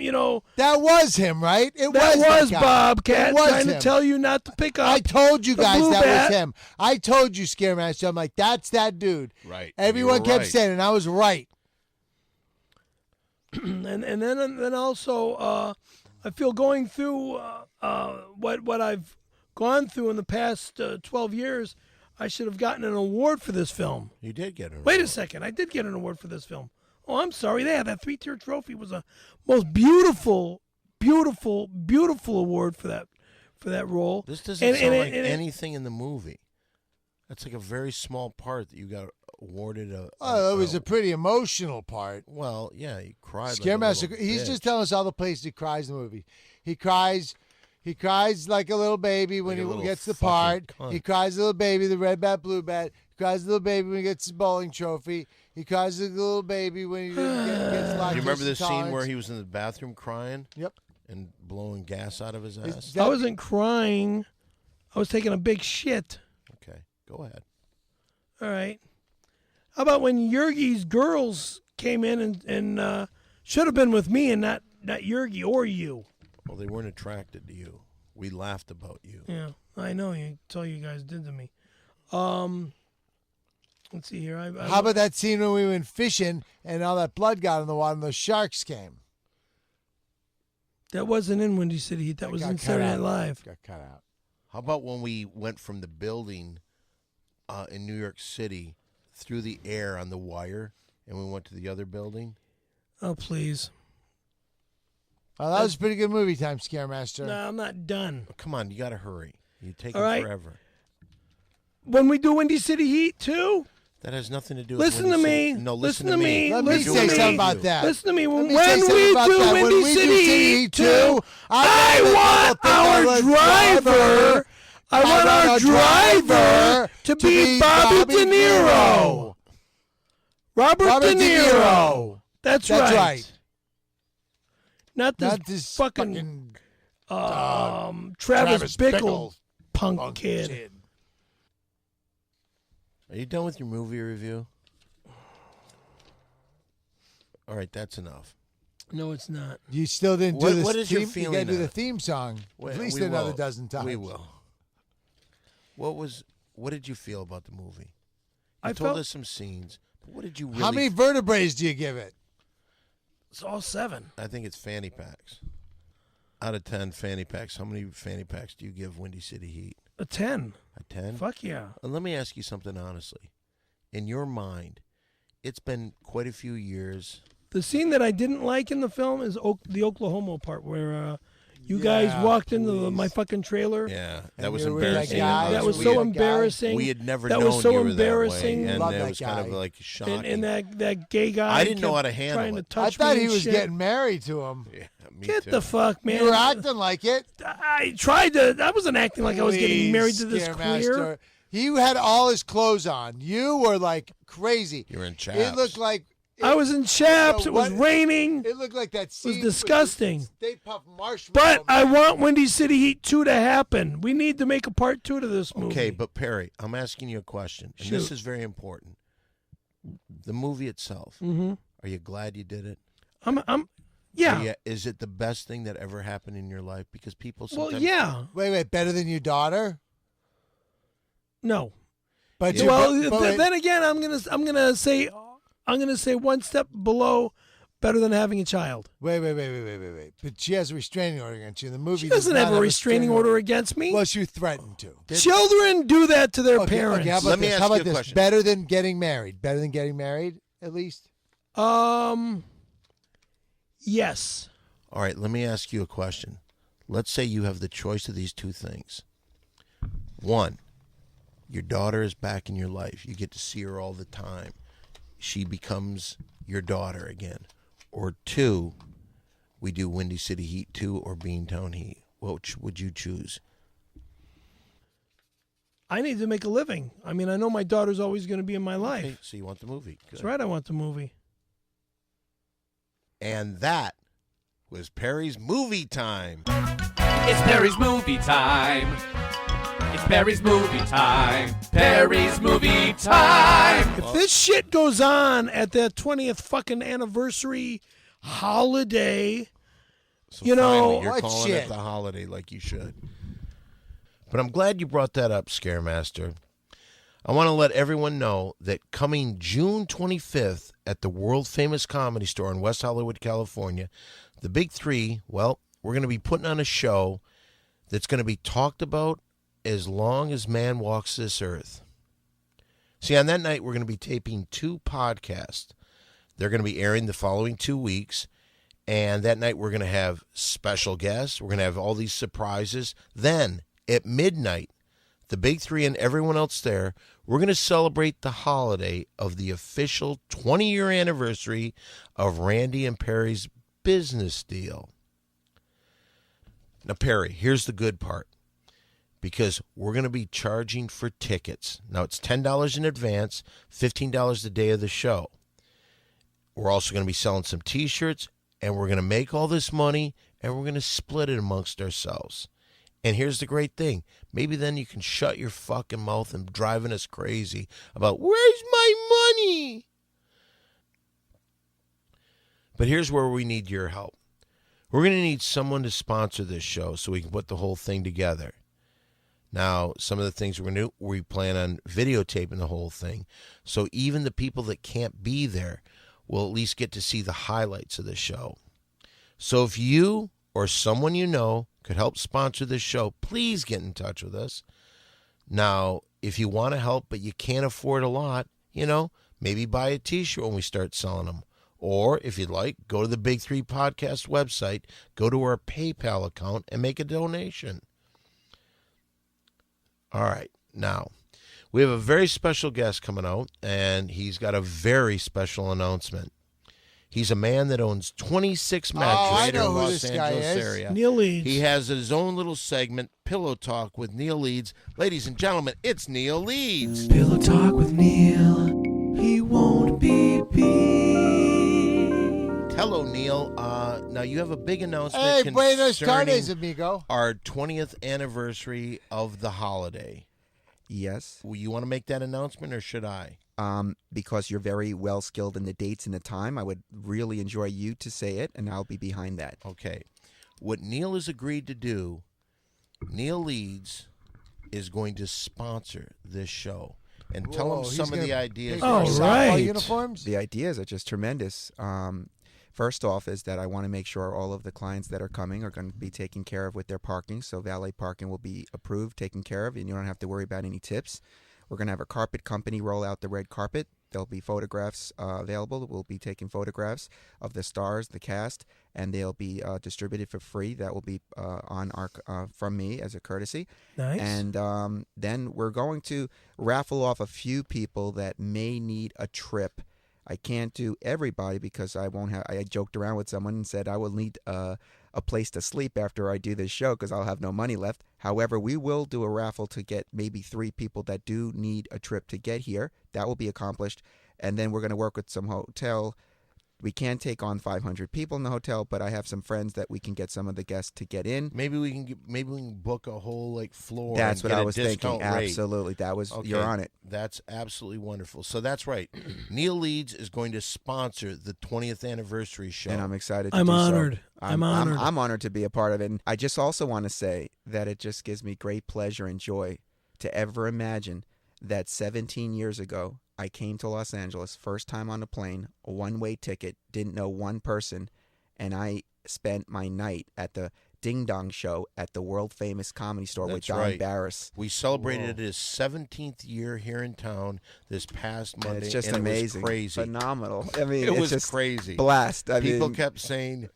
That was him, right? It that was guy. Bobcat It was trying him. to tell you not to pick up. I told you the guys Blue that Bat. was him. I told you, Scaremaster. I'm like, that's that dude. Right. Everyone You were kept right. saying, and I was right. then also I feel going through what I've gone through in the past 12 years, I should have gotten an award for this film. You did get it. Wait a second, I did get an award for this film. Oh, I'm sorry. Yeah, that 3-tier trophy was a most beautiful award for that role. This doesn't sound like anything in the movie. That's like a very small part that you got awarded a. Oh, it was a pretty emotional part. Well, yeah, he cried. Scaremaster, like a he's bitch. just telling us all the places he cries in the movie. He cries like a little baby when Like a he little gets the fucking part. cunt. He cries a little baby, the red bat, blue bat. He cries a little baby when he gets his bowling trophy. He cries a little baby when he gets lactose Do you remember the scene intolerance. where he was in the bathroom crying? Yep. And blowing gas out of his ass? that- I wasn't crying. I was taking a big shit. Okay, go ahead. All right. How about when Yergi's girls came in and should have been with me and not Yergi or you? Well, they weren't attracted to you. We laughed about you. Yeah, I know. It's all you guys did to me. Let's see here. How about that scene when we went fishing and all that blood got in the water and those sharks came? that wasn't in Windy City Heat. That was got in cut Saturday out. Night Live. Got cut out. How about when we went from the building in New York City through the air on the wire and we went to the other building? Oh, please. Oh, that was a pretty good movie time, Scaremaster. No, I'm not done. Oh, come on, you got to hurry. You're taking All right. forever. When we do Windy City Heat too, That has nothing to do with listen to Windy me. City. No, Listen to me. Let me Listen say to something me. about that. listen to me. Let When me say something we about do that. When Windy we do City City Heat 2, I want our driver to be Bobby De Niro. Robert De Niro. That's right. Not this, Not this fucking Travis Bickle punk kid. Are you done with your movie review? All right, that's enough. No, it's not. You still didn't do What- this what is your theme? feeling You got to do now? the theme song Well, at least we another will. dozen times. We will. What did you feel about the movie? I You told felt- us some scenes. But what did you really How many vertebrae do you give it? It's all 7. I think it's fanny packs. Out of 10 fanny packs, how many fanny packs do you give Windy City Heat? A 10. A 10? Fuck yeah. Let me ask you something honestly. In your mind, it's been quite a few years. The scene that I didn't like in the film is the Oklahoma part where you guys walked into my fucking trailer. Yeah, And that was you were with that embarrassing. guy, That was we so had guy. embarrassing. We had never that known was so you were embarrassing. that way, and Love it that was kind of guy. like shocking. And that gay guy. I didn't know kept how to handle trying it. To I touch thought me he and was shit. getting married to him. Yeah, me Get too. the fuck, man. You were acting like it. I tried to. I wasn't acting like I was getting Please, married to this Scaremaster. queer. He had all his clothes on. You were like crazy. You were in It chaps. looked like I was in chaps. You It know was what? raining. it looked like that scene. with disgusting. the Stay Puft Marshmallow. But I Man. want Windy City Heat 2 to happen. We need to make a part 2 to this movie. Okay, but Perry, I'm asking you a question, and this Shoot. is very important. The movie itself. Mhm. Are you glad you did it? Yeah. Is it the best thing that ever happened in your life? Because people Well, sometimes. yeah. Wait, better than your daughter? No. But Yeah. you- Well, but wait, then again, I'm gonna say one step below, better than having a child. wait. But she has a restraining order against you. The movie She does doesn't not have a restraining order against me. Well, she threatened to. Children do that to their Okay, parents. how about Let me this? ask How you about a this? question. Better than getting married. Better than getting married, at least. Yes. All right, let me ask you a question. Let's say you have the choice of these two things. One, your daughter is back in your life. You get to see her all the time. She becomes your daughter again. Or two, we do Windy City Heat 2 or Beantown Heat. Which would you choose? I need to make a living. I mean, I know my daughter's always going to be in my life. Okay, so you want the movie. Good. That's right. I want the movie. And that was Perry's movie time. It's Perry's movie time. It's Perry's movie time. Perry's movie time. If this shit goes on at their 20th fucking anniversary holiday, So You know, finally, you're what calling shit? it the holiday like you should. But I'm glad you brought that up, Scaremaster. I want to let everyone know that coming June 25th at the world-famous Comedy Store in West Hollywood, California. The Big Three, well, we're going to be putting on a show that's going to be talked about as long as man walks this earth. See, on that night, we're going to be taping 2 podcasts. They're going to be airing the following 2 weeks. And that night, we're going to have special guests. We're going to have all these surprises. Then, at midnight, the Big Three and everyone else there, we're going to celebrate the holiday of the official 20-year anniversary of Randy and Perry's business deal. Now, Perry, here's the good part. Because we're going to be charging for tickets. Now, it's $10 in advance, $15 the day of the show. We're also going to be selling some T-shirts, and we're going to make all this money, and we're going to split it amongst ourselves. And here's the great thing. Maybe then you can shut your fucking mouth and driving us crazy about, where's my money? But here's where we need your help. We're going to need someone to sponsor this show so we can put the whole thing together. Now, some of the things we're going to do, we plan on videotaping the whole thing. So even the people that can't be there will at least get to see the highlights of the show. So if you or someone you know could help sponsor this show, please get in touch with us. Now, if you want to help but you can't afford a lot, maybe buy a T-shirt when we start selling them. Or if you'd like, go to the Big Three Podcast website, go to our PayPal account and make a donation. All right, now, we have a very special guest coming out, and he's got a very special announcement. He's a man that owns 26 mattresses in the Los Angeles area. Neil Leeds. He has his own little segment, Pillow Talk with Neil Leeds. Ladies and gentlemen, it's Neil Leeds. Pillow Talk with Neil. He won't be beat. Hello, Neil. Now, you have a big announcement Hey, buenos concerning tardes, amigo. our 20th anniversary of the holiday. Yes, You want to make that announcement, or should I? because you're very well skilled in the dates and the time. I would really enjoy you to say it, and I'll be behind that. Okay. What Neil has agreed to do, Neil Leeds is going to sponsor this show. And tell Whoa, him he's some of gonna the ideas. pay for our All softball right. uniforms? The ideas are just tremendous. First off is that I want to make sure all of the clients that are coming are going to be taken care of with their parking. So valet parking will be approved, taken care of, and you don't have to worry about any tips. We're going to have a carpet company roll out the red carpet. There'll be photographs available. We'll be taking photographs of the stars, the cast, and they'll be distributed for free. That will be on our from me as a courtesy. Nice. And then we're going to raffle off a few people that may need a trip. I can't do everybody because I won't have. I joked around with someone and said I will need a place to sleep after I do this show because I'll have no money left. However, we will do a raffle to get maybe 3 people that do need a trip to get here. That will be accomplished. And then we're going to work with some hotel. We can't take on 500 people in the hotel, but I have some friends that we can get some of the guests to get in. Maybe we can book a whole floor. That's and what get I a was thinking. discount rate. Absolutely. That was Okay. You're on it. That's absolutely wonderful. So that's right. Neil Leeds is going to sponsor the 20th anniversary show. And I'm excited to I'm do honored. so. I'm honored. I'm honored to be a part of it. And I just also want to say that it just gives me great pleasure and joy to ever imagine that 17 years ago, I came to Los Angeles, first time on a plane, a one-way ticket, didn't know one person, and I spent my night at the Ding Dong Show at the world-famous Comedy Store with That's Don right. Barris. We celebrated his 17th year here in town this past And Monday. it's just and amazing. It was crazy. Phenomenal. I mean, It it's was just crazy. blast. I People mean, kept saying,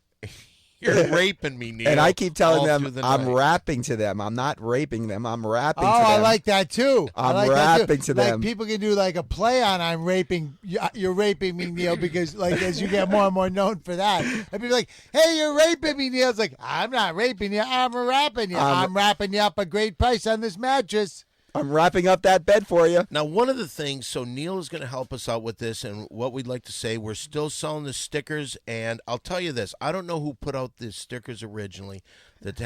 "You're raping me, Neil." and I keep telling all them through the I'm night. rapping to them. I'm not raping them. I'm rapping Oh, to them. I like that too. I I'm like that too. rapping to like them. People can do a play on "I'm raping." You're raping me, Neil, because as you get more and more known for that, and people are like, "Hey, you're raping me, Neil." It's like, I'm not raping you. I'm rapping you. I'm wrapping you up a great price on this mattress. I'm wrapping up that bed for you. Now, one of the things, so Neil is going to help us out with this, and what we'd like to say, we're still selling the stickers, and I'll tell you this, I don't know who put out the stickers originally that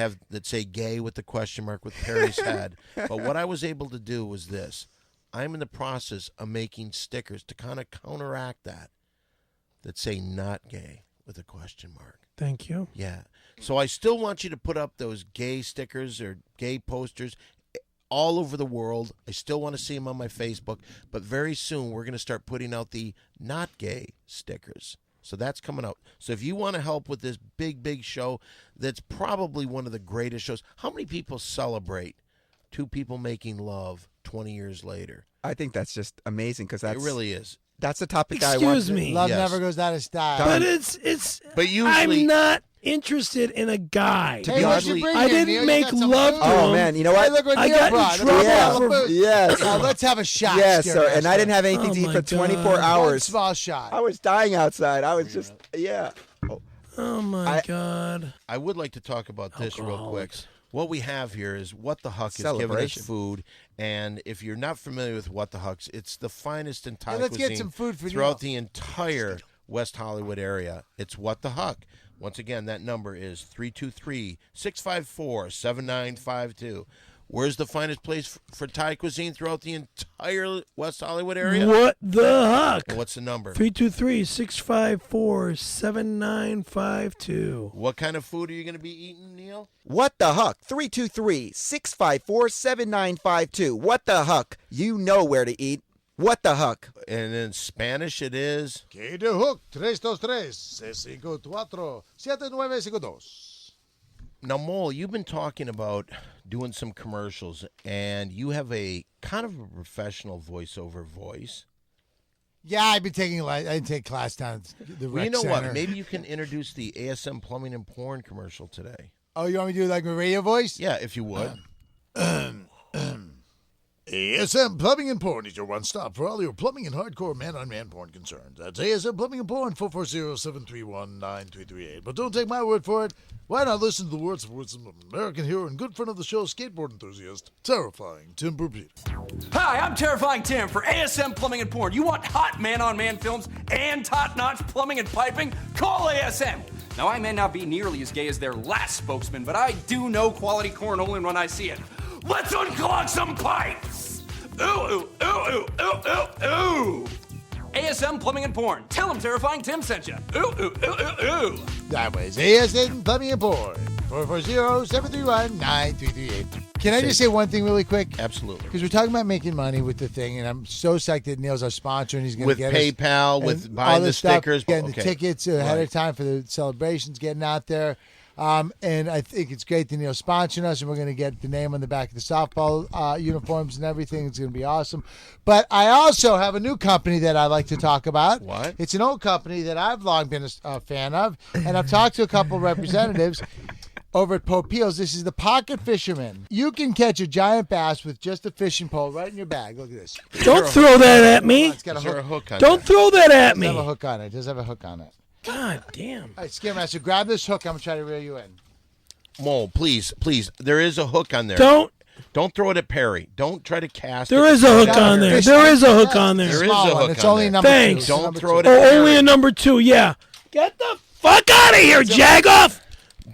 say gay with the question mark with Perry's head, but what I was able to do was this. I'm in the process of making stickers to kind of counteract that say not gay with a question mark. Thank you. Yeah. So I still want you to put up those gay stickers or gay posters. all over the world. I still want to see them on my Facebook, but very soon we're going to start putting out the not gay stickers. So that's coming out. So if you want to help with this big show, that's probably one of the greatest shows. How many people celebrate two people making love 20 years later? I think that's just amazing because It really is. that's the topic I want. Excuse me. Love Yes. never goes out of style. But it's. But usually- I'm not interested in a guy. Hey, what you bring I here, didn't Neil? You make got some love food. to Oh him. man, you know Hey, what? look what I Neil got in brought. Look trouble at all the for- food. Yes. Let's have a shot. Yes, Scarecrow. sir. And I didn't have anything Oh to eat my for 24 God. One hours. small shot. I was dying outside. I was just, yeah. Oh my I- God. I would like to talk about this real quick. Alcoholics. What we have here is What the Huck is giving us Celebration. food, and if you're not familiar with What the Hucks, it's the finest in Thai Hey, let's get cuisine some food for throughout Neil. the entire West Hollywood area. It's What the Huck. Once again, that number is 323-654-7952. Where's the finest place for Thai cuisine throughout the entire West Hollywood area? What the huck? And what's the number? 323-654-7952. What kind of food are you going to be eating, Neil? What the Huck? 323-654-7952. What the Huck? You know where to eat. What the Huck? And in Spanish, it is... Que de hook 323-654-7952. Now, Mole, you've been talking about doing some commercials, and you have a kind of a professional voiceover voice. Yeah, I've been taking. I didn't take class down at the Well, you rec know center. what? Maybe you can introduce the ASM Plumbing and Porn commercial today. Oh, you want me to do like my radio voice? Yeah, if you would. ASM Plumbing and Porn is your one stop for all your plumbing and hardcore man-on-man porn concerns. That's ASM Plumbing and Porn, 440-731-9338. But don't take my word for it. Why not listen to the words of an American hero and good friend of the show, skateboard enthusiast, Terrifying Tim Burpee. Hi, I'm Terrifying Tim for ASM Plumbing and Porn. You want hot man-on-man films and top-notch plumbing and piping? Call ASM. Now, I may not be nearly as gay as their last spokesman, but I do know quality cornholing when I see it. Let's unclog some pipes! Ooh, ooh, ooh, ooh, ooh, ooh, ooh! ASM Plumbing and Porn. Tell them Terrifying Tim sent you. Ooh, ooh, ooh, ooh, ooh! That was ASM Plumbing and Porn. 440-731-9338. Can I just say one thing really quick? Absolutely. Because we're talking about making money with the thing, and I'm so psyched that Neil's our sponsor, and he's going to With get PayPal, us, with and buying all the this stuff, stickers. getting Okay. the tickets ahead Right. of time for the celebrations, getting out there. And I think it's great that Neil's sponsoring us, and we're going to get the name on the back of the softball uniforms and everything. It's going to be awesome. But I also have a new company that I like to talk about. What? It's an old company that I've long been a fan of, and I've talked to a couple of representatives over at Popeil's. This is the Pocket Fisherman. You can catch a giant bass with just a fishing pole right in your bag. Look at this. Don't throw that at me. It's got a Is there a hook. hook on Don't that? throw that at It does have a me. hook on it. It does have a hook on it. God damn. All right, Scaremaster, grab this hook. I'm going to try to reel you in. Mole, please. There is a hook on there. Don't throw it at Perry. Don't try to cast There it. is a hook Got on a there. fish There tank. is a hook Yeah, on it's there. There is small a one. hook It's on only there. number Thanks. two. Don't Number throw two. it at Oh, Perry. only a number 2, yeah. Get the fuck out of here, Jagoff!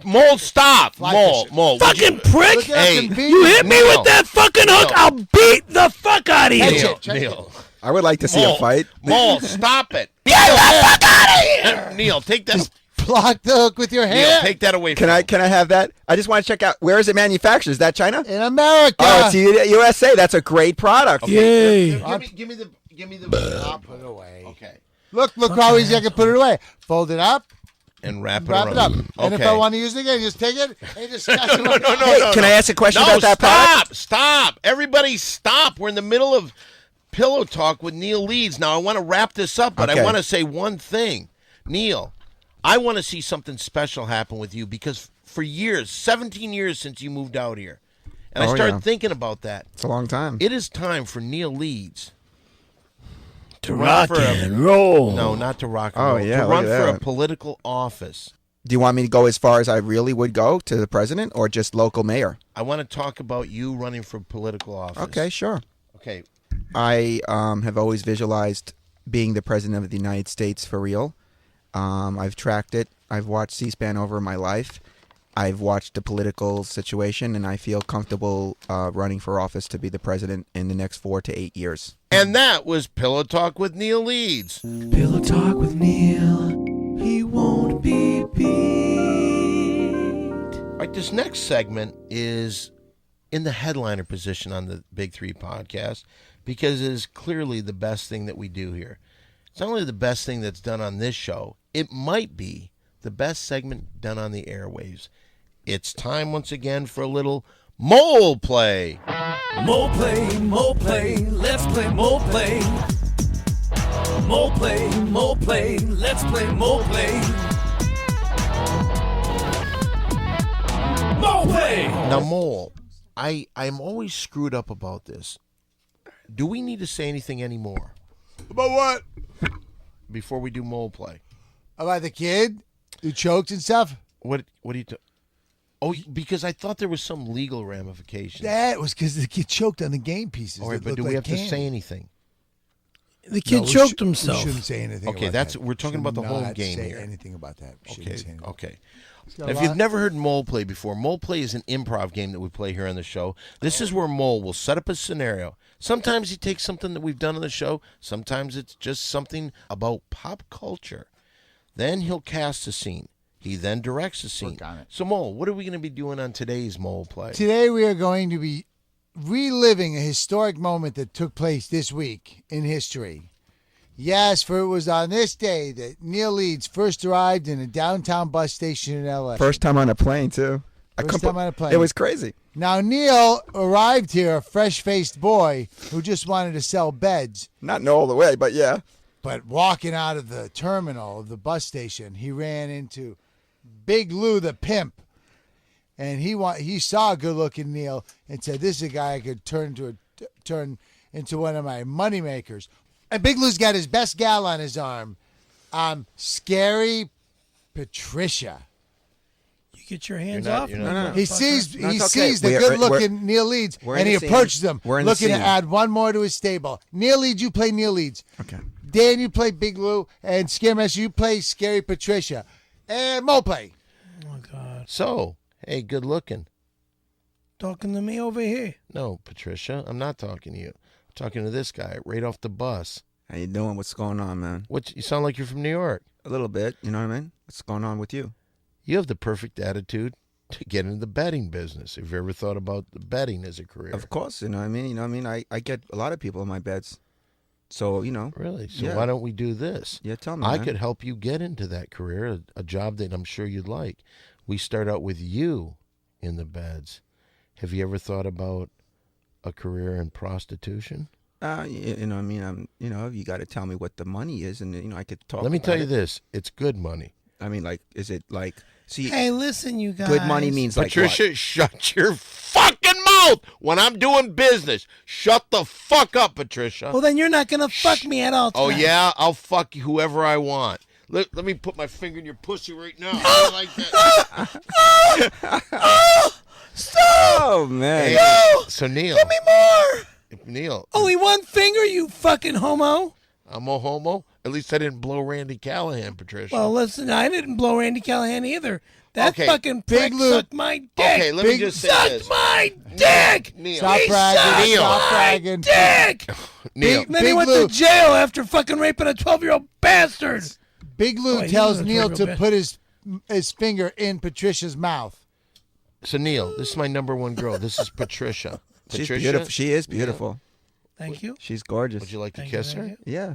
Mole, stop. Fly Mole, fishing. Mole. would Fucking you- prick! Look at how Hey, convenient. You hit me Neil. with that fucking hook, Neil. I'll beat the fuck out of Catch you! it. Check Neil. I would like to see Mole, a fight. Mole, stop it. Get the fuck out of here! Neil, take that. Block the hook with your Neil, hand. take that away. Can from I him. have that? I just want to check out, where is it manufactured? Is that China? In America. Oh, it's USA. That's a great product. Yay. Give me the. I'll put it away. Okay. Look how easy I can put it away. Fold it up, And wrap it wrap around. it up. And if Okay. I want to use it again, just take it and just scotch it on. Hey, can I ask a question about that product? Stop. Everybody stop. We're in the middle of Pillow Talk with Neil Leeds. Now, I want to wrap this up, but Okay. I want to say one thing. Neil, I want to see something special happen with you because for years, 17 years since you moved out here, and I Oh, started yeah. thinking about that. It's a long time. It is time for Neil Leeds To run rock for a- and roll. No, not to rock and Oh, roll. yeah, To look run at for a that. political office. Do you want me to go as far as I really would go to the president or just local mayor? I want to talk about you running for political office. Okay, sure. Okay. I have always visualized being the president of the United States for real. I've tracked it. I've watched C-SPAN over my life. I've watched the political situation, and I feel comfortable running for office to be the president in the next 4 to 8 years. And that was Pillow Talk with Neil Leeds. Pillow Talk with Neil. He won't be beat. All right, this next segment is in the headliner position on the Big Three podcast because it is clearly the best thing that we do here. It's not only the best thing that's done on this show, it might be the best segment done on the airwaves. It's time once again for a little Mole Play. Mole play, let's play mole play. Mole play, let's play mole play. Mole play! Now, Mole, I'm always screwed up about this. Do we need to say anything anymore About what? before we do Mole Play? About the kid who choked and stuff? What do you Oh, because I thought there was some legal ramification. That was because the kid choked on the game pieces. All right, that but looked do we like have to candy. say anything? The kid No, we choked should- himself. We shouldn't say anything. Okay, about that's that. we're talking Should about the home not game say here. anything about that. We shouldn't say Okay, anything. okay. got Now, a if you've lot- never heard Mole Play before, Mole Play is an improv game that we play here on the show. This is where Mole will set up a scenario. Sometimes he takes something that we've done on the show. Sometimes it's just something about pop culture. Then he'll cast a scene. He then directs a scene. So, Mole, what are we going to be doing on today's Mole Play? Today we are going to be reliving a historic moment that took place this week in history. Yes, for it was on this day that Neil Leeds first arrived in a downtown bus station in L.A. First time on a plane too. First time on a plane. It was crazy. Now, Neil arrived here, a fresh-faced boy who just wanted to sell beds. Not know all the way, but yeah. But walking out of the terminal of the bus station, he ran into Big Lou the pimp. And he saw a good-looking Neil and said, this is a guy I could turn into one of my moneymakers. And Big Lou's got his best gal on his arm, Scary Patricia. You get your hands You're not- off. you're me, not- No, no, no. He motherfucker. No, it's okay. sees the We're- good-looking Neil Leeds, we're in and he the scene. approaches him, We're in the looking to scene. add one more to his stable. Neil Leeds, you play Neil Leeds. Okay. Dan, you play Big Lou, and Scary Master, you play Scary Patricia. And Mo play. Oh, God. So, hey, good looking. Talking to me over here. No, Patricia, I'm not talking to you. I'm talking to this guy right off the bus. How you doing? What's going on, man? You sound like you're from New York. A little bit, you know what I mean? What's going on with you? You have the perfect attitude to get into the betting business. Have you ever thought about the betting as a career? Of course, you know what I mean? You know what I mean? I get a lot of people in my beds. So, you know. Really? So Yeah. why don't we do this? Yeah, tell me, I man. could help you get into that career, a job that I'm sure you'd like. We start out with you in the beds. Have you ever thought about a career in prostitution? You know what I mean? You got to tell me what the money is, and, you know, I could talk Let me about tell you it. this. It's good money. I mean, like, is it like, see, Hey, listen, you guys. good money means like Patricia, shut your fucking mouth when I'm doing business. Shut the fuck up, Patricia. Well, then you're not going to fuck me at all Oh, tonight. yeah? I'll fuck whoever I want. Let me put my finger in your pussy right now. I like that. Stop! Oh, man. Hey, so, Neil. Give me more! Neil, Only one finger, you fucking homo. I'm a homo. At least I didn't blow Randy Callahan, Patricia. Well, listen, I didn't blow Randy Callahan either. That Okay, fucking Big prick Lou- sucked my dick. okay, let me Big- just say Sucked this. my dick! Neil. Stop He bragging. sucked Neil. Stop my bragging. dick! Neil. And then he Big went Lou. to jail after fucking raping a 12-year-old bastard. Big Lou Oh, he tells was a Neil terrible to bit. put his finger in Patricia's mouth. So, Neil, this is my number one girl. This is Patricia. She's Patricia, beautiful. She is beautiful. Thank you. She's gorgeous. would you like to Thank you, kiss thank her? you. Yeah.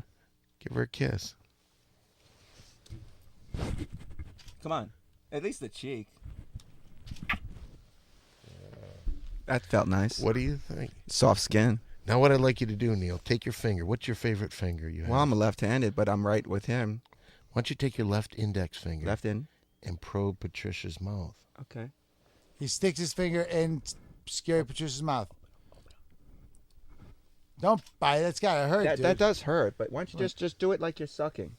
Give her a kiss. Come on. At least the cheek. That felt nice. What do you think? Soft skin. Now, what I'd like you to do, Neil, take your finger. What's your favorite finger you have? Well, I'm a left-handed, but I'm right with him. Why don't you take your left index finger Left in. and probe Patricia's mouth? Okay. He sticks his finger in Scary Patricia's mouth. Don't bite. That's gotta hurt, dude. That does hurt, but why don't you just do it like you're sucking?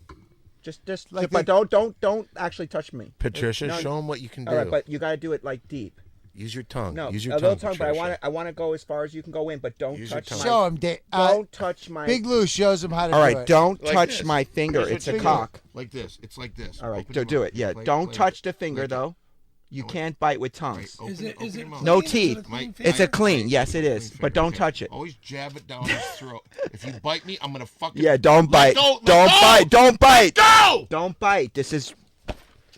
Just Like but the- don't actually touch me. Patricia, No, show him what you can do. All right, but you gotta do it like deep. Use your tongue. No, Use your a tongue, little tongue, but Patricia. I want to go as far as you can go in, but don't Use your touch tongue. my. Show him, Dave. Don't touch my. Big Lou shows him how to All do right, it. don't Like touch this. my finger. Here's what It's a you do. cock. Like this. It's like this. All right, Open your do mouth. it. Yeah, Play- don't play touch it. the finger Like it. though. You can't bite with tongues. Open Is it your mouth. No clean? Is it teeth. a clean It's finger? a clean. Yes, it is. Clean But finger, don't okay. touch it. Always jab it down his throat. If you bite me, I'm gonna fucking. Yeah, don't Let bite. go, let Don't go! bite. Don't bite. Go! Don't bite. This is.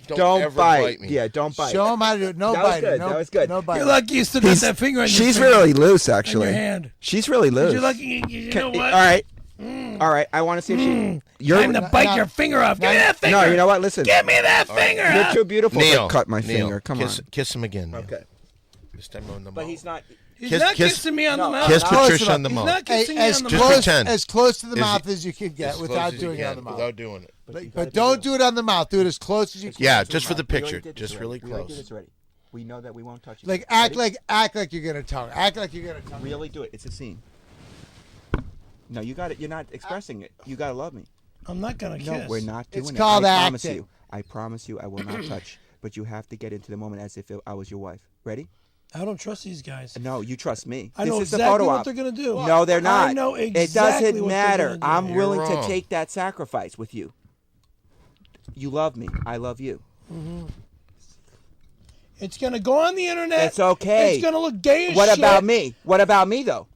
Don't ever bite me. Yeah, don't bite. Show him how to do it. No That was biting. good. No, That was good. No biting. You're lucky you still got that finger on your She's finger. really loose, actually. On your hand. She's really loose. You're lucky. You know what? All right. All right. I want to see if she. You're Time to bite your finger off. Give me that finger. No, you know what? Listen. Give me that finger. You're too beautiful Neil, to cut my Neil, finger. Come kiss, on. Kiss him again. Neil. Okay. This time on the But mouth. he's not. He's Kiss- not kiss- kissing me on the mouth. Kiss Close Patricia enough. on the He's mouth. not kissing me as on the Just mouth. close, pretend. as close to the Is mouth he- as you can get As close without as you doing it on can, the mouth. Without doing it. But don't do it on the mouth. Do it as close as you can. Yeah, just for the We already picture. did this Just already. really We already did close. this already. We know that we won't touch you. Like Ready? act like you're gonna tongue. Act like you're gonna tongue. Really do it. It's a scene. No, you got it. You're not expressing it. You gotta love me. I'm not gonna kiss. No, we're not doing It's it. called I promise acting. you. I promise you, I will not touch. But you have to get into the moment as if I was your wife. Ready? I don't trust these guys. No, you trust me. I This know is the exactly photo what op. they're gonna do. No, they're not. I know exactly It doesn't what they're matter. gonna do. I'm You're willing wrong. to take that sacrifice with you. You love me. I love you. It's gonna go on the internet. It's okay. It's gonna look gay as What shit. about me? What about me, though?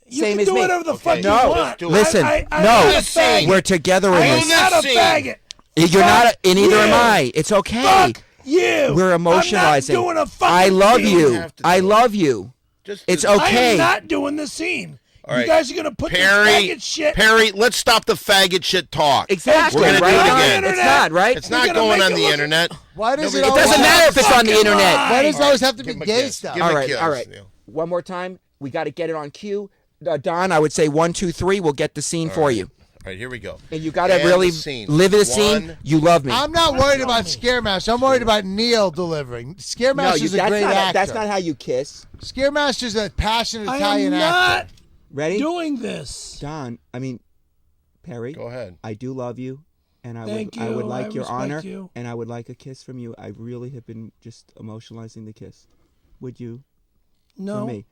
You Same can as do me. whatever the Okay. fuck you No, want. do it. Listen, I'm no. not a faggot. We're together in I'm this. not a scene. faggot. You're not, and neither am you. I. It's okay. Fuck you. We're emotionalizing. I'm not doing a fucking I love scene. you. have to do I it. love you. Just It's do- I okay. am not doing the scene. All You right. guys are gonna put Perry, this faggot shit. Perry, let's stop the faggot shit talk. Exactly. We're gonna do right? it on the again. It's internet. not right. It's We're not gonna going make on it the look- internet. Why does Nobody- it It doesn't always matter if it's on the Fucking internet. lie. Why does it always have to be Give him a gay kiss. stuff? Give him All a right, kiss, all right. Neil. One more time. We got to get it on cue. Don, I would say 1, 2, 3. We'll get the scene for you. All right, here we go. And you got to And really the scene. live the scene. One- You love me. I'm not worried about Scaremaster. I'm worried about Neil delivering. no, Scaremaster's a that's great not. actor. That's not how you kiss. Scaremaster's a passionate I Italian am actor. not Ready? doing this. Don, I mean, Perry. Go ahead. I do love you, and I Thank would you. like I your respect honor, you. and I would like a kiss from you. I really have been just emotionalizing the kiss. Would you? No, For me.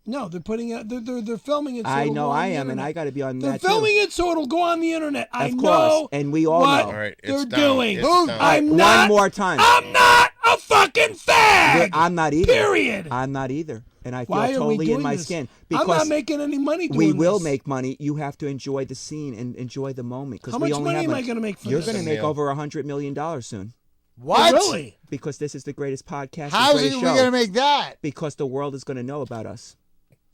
no, they're putting it. They're filming it. So I it'll know go on I the am, and internet. I got to be on They're that filming too. it so it'll go on the internet. I Of know course, and we all what know. All right, it's they're down. doing. It's down. I'm One not. more time. I'm not a fucking fag. I'm not either. Period. I'm not either, and I feel Why are we totally doing in my this? skin I'm because not making any money doing we will this. make money. You have to enjoy the scene and enjoy the moment. Because How we much only money have am I gonna make from You're this? going to make Neil. over $100 million soon What? Really? because this is the greatest podcast. How the is it greatest we show. going to make that? Because the world is going to know about us,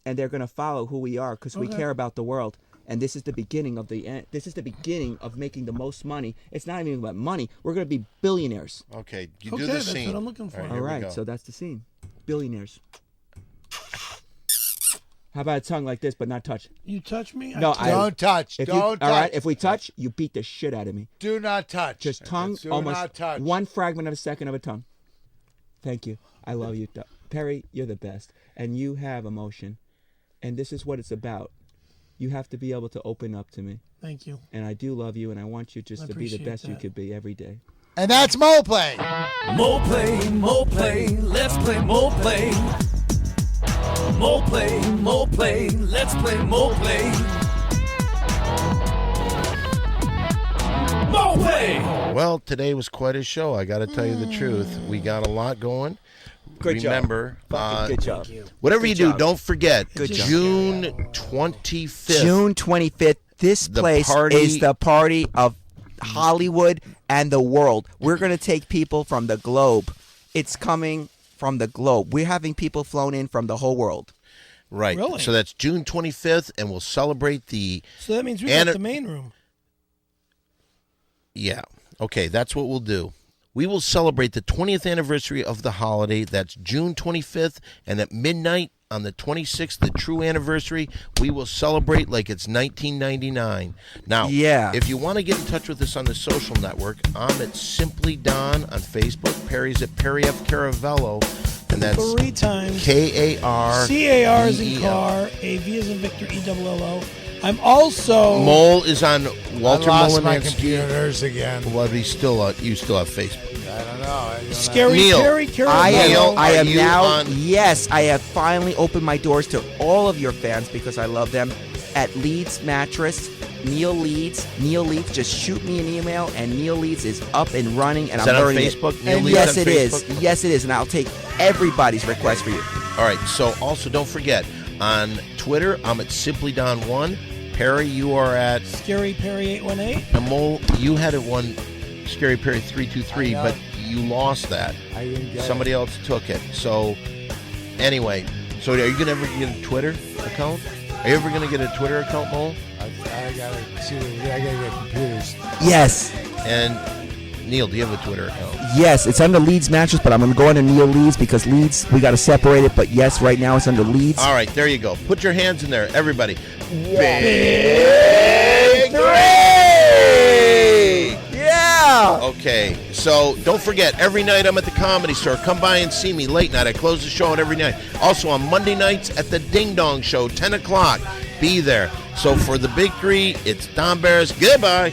and they're going to follow who we are because we Okay. care about the world. And this is the beginning of the end. This is the beginning of making the most money. It's not even about money. We're going to be billionaires. Okay, you Okay, do the that's scene. what I'm looking for. All All here we right, go. so that's the scene. Billionaires. How about a tongue like this, but not touch? You touch me? No, I Don't touch. If Don't you, touch. All right, if we touch, you beat the shit out of me. Do not touch. Just tongue, Do almost not touch. one fragment of a second of a tongue. Thank you. I love you, Perry. You're the best, and you have emotion, and this is what it's about. You have to be able to open up to me, Thank you. and I do love you, and I want you just I to be the appreciate best you that. could be every day. And that's Mo Play. More play, more play, let's play more play. More play, more play, let's play more play. More play! Well, today was quite a show. I got to tell you the truth. We got a lot going. Good job. Remember, Fucking good job. whatever you do, job. don't forget Good job. June 25th. June 25th. This The place party- is the party of Hollywood and the world. We're going to take people from the globe. It's coming from the globe. We're having people flown in from the whole world. Right. Really? So that's June 25th, and we'll celebrate the. So that means we And got it- the main room. Yeah. Okay, that's what we'll do. We will celebrate the 20th anniversary of the holiday. That's June 25th, and at midnight on the 26th, the true anniversary, we will celebrate like it's 1999. Now, Yeah. if you want to get in touch with us on the social network, I'm at Simply Don on Facebook. Perry's at Perry F. Caravello, and that's 3 times. K-A-R. CAR is in E-E-L. car. AV is in Victor. ELLO. I'm also. Mole is on Walter I lost my Mullinex. computers again. Well, you still have Facebook. I don't know. Scary Neil, Perry Caravello. I Neil, am are you now. on- Yes, I have finally opened my doors to all of your fans because I love them. At Leeds Mattress, Neil Leeds. Neil Leeds. Just shoot me an email, and Neil Leeds is up and running, and Is I'm that on learning Facebook? it. Neil And Leeds yes, on it is. Facebook? Yes, it is, and I'll take everybody's request for you. All right. So also don't forget on Twitter, I'm at SimplyDon1. Perry, you are at Scary Perry 818. and Mole. You had it one Scary Perry 323, I know. but you lost that. I didn't get Somebody else took it. So anyway, so are you gonna ever get a Twitter account? Are you ever gonna get a Twitter account, Mo? I gotta see. I gotta get computers. Yes. And Neil, do you have a Twitter account? Yes, it's under Leeds Mattress, but I'm going to go under Neil Leeds because Leeds, we got to separate it. But yes, right now it's under Leeds. All right, there you go. Put your hands in there, everybody. Big 3! Yeah! Okay, so don't forget, every night I'm at the Comedy Store. Come by and see me late night. I close the show on every night. Also on Monday nights at the Ding Dong Show, 10 o'clock. Be there. So for the Big 3, it's Don Barris. Goodbye.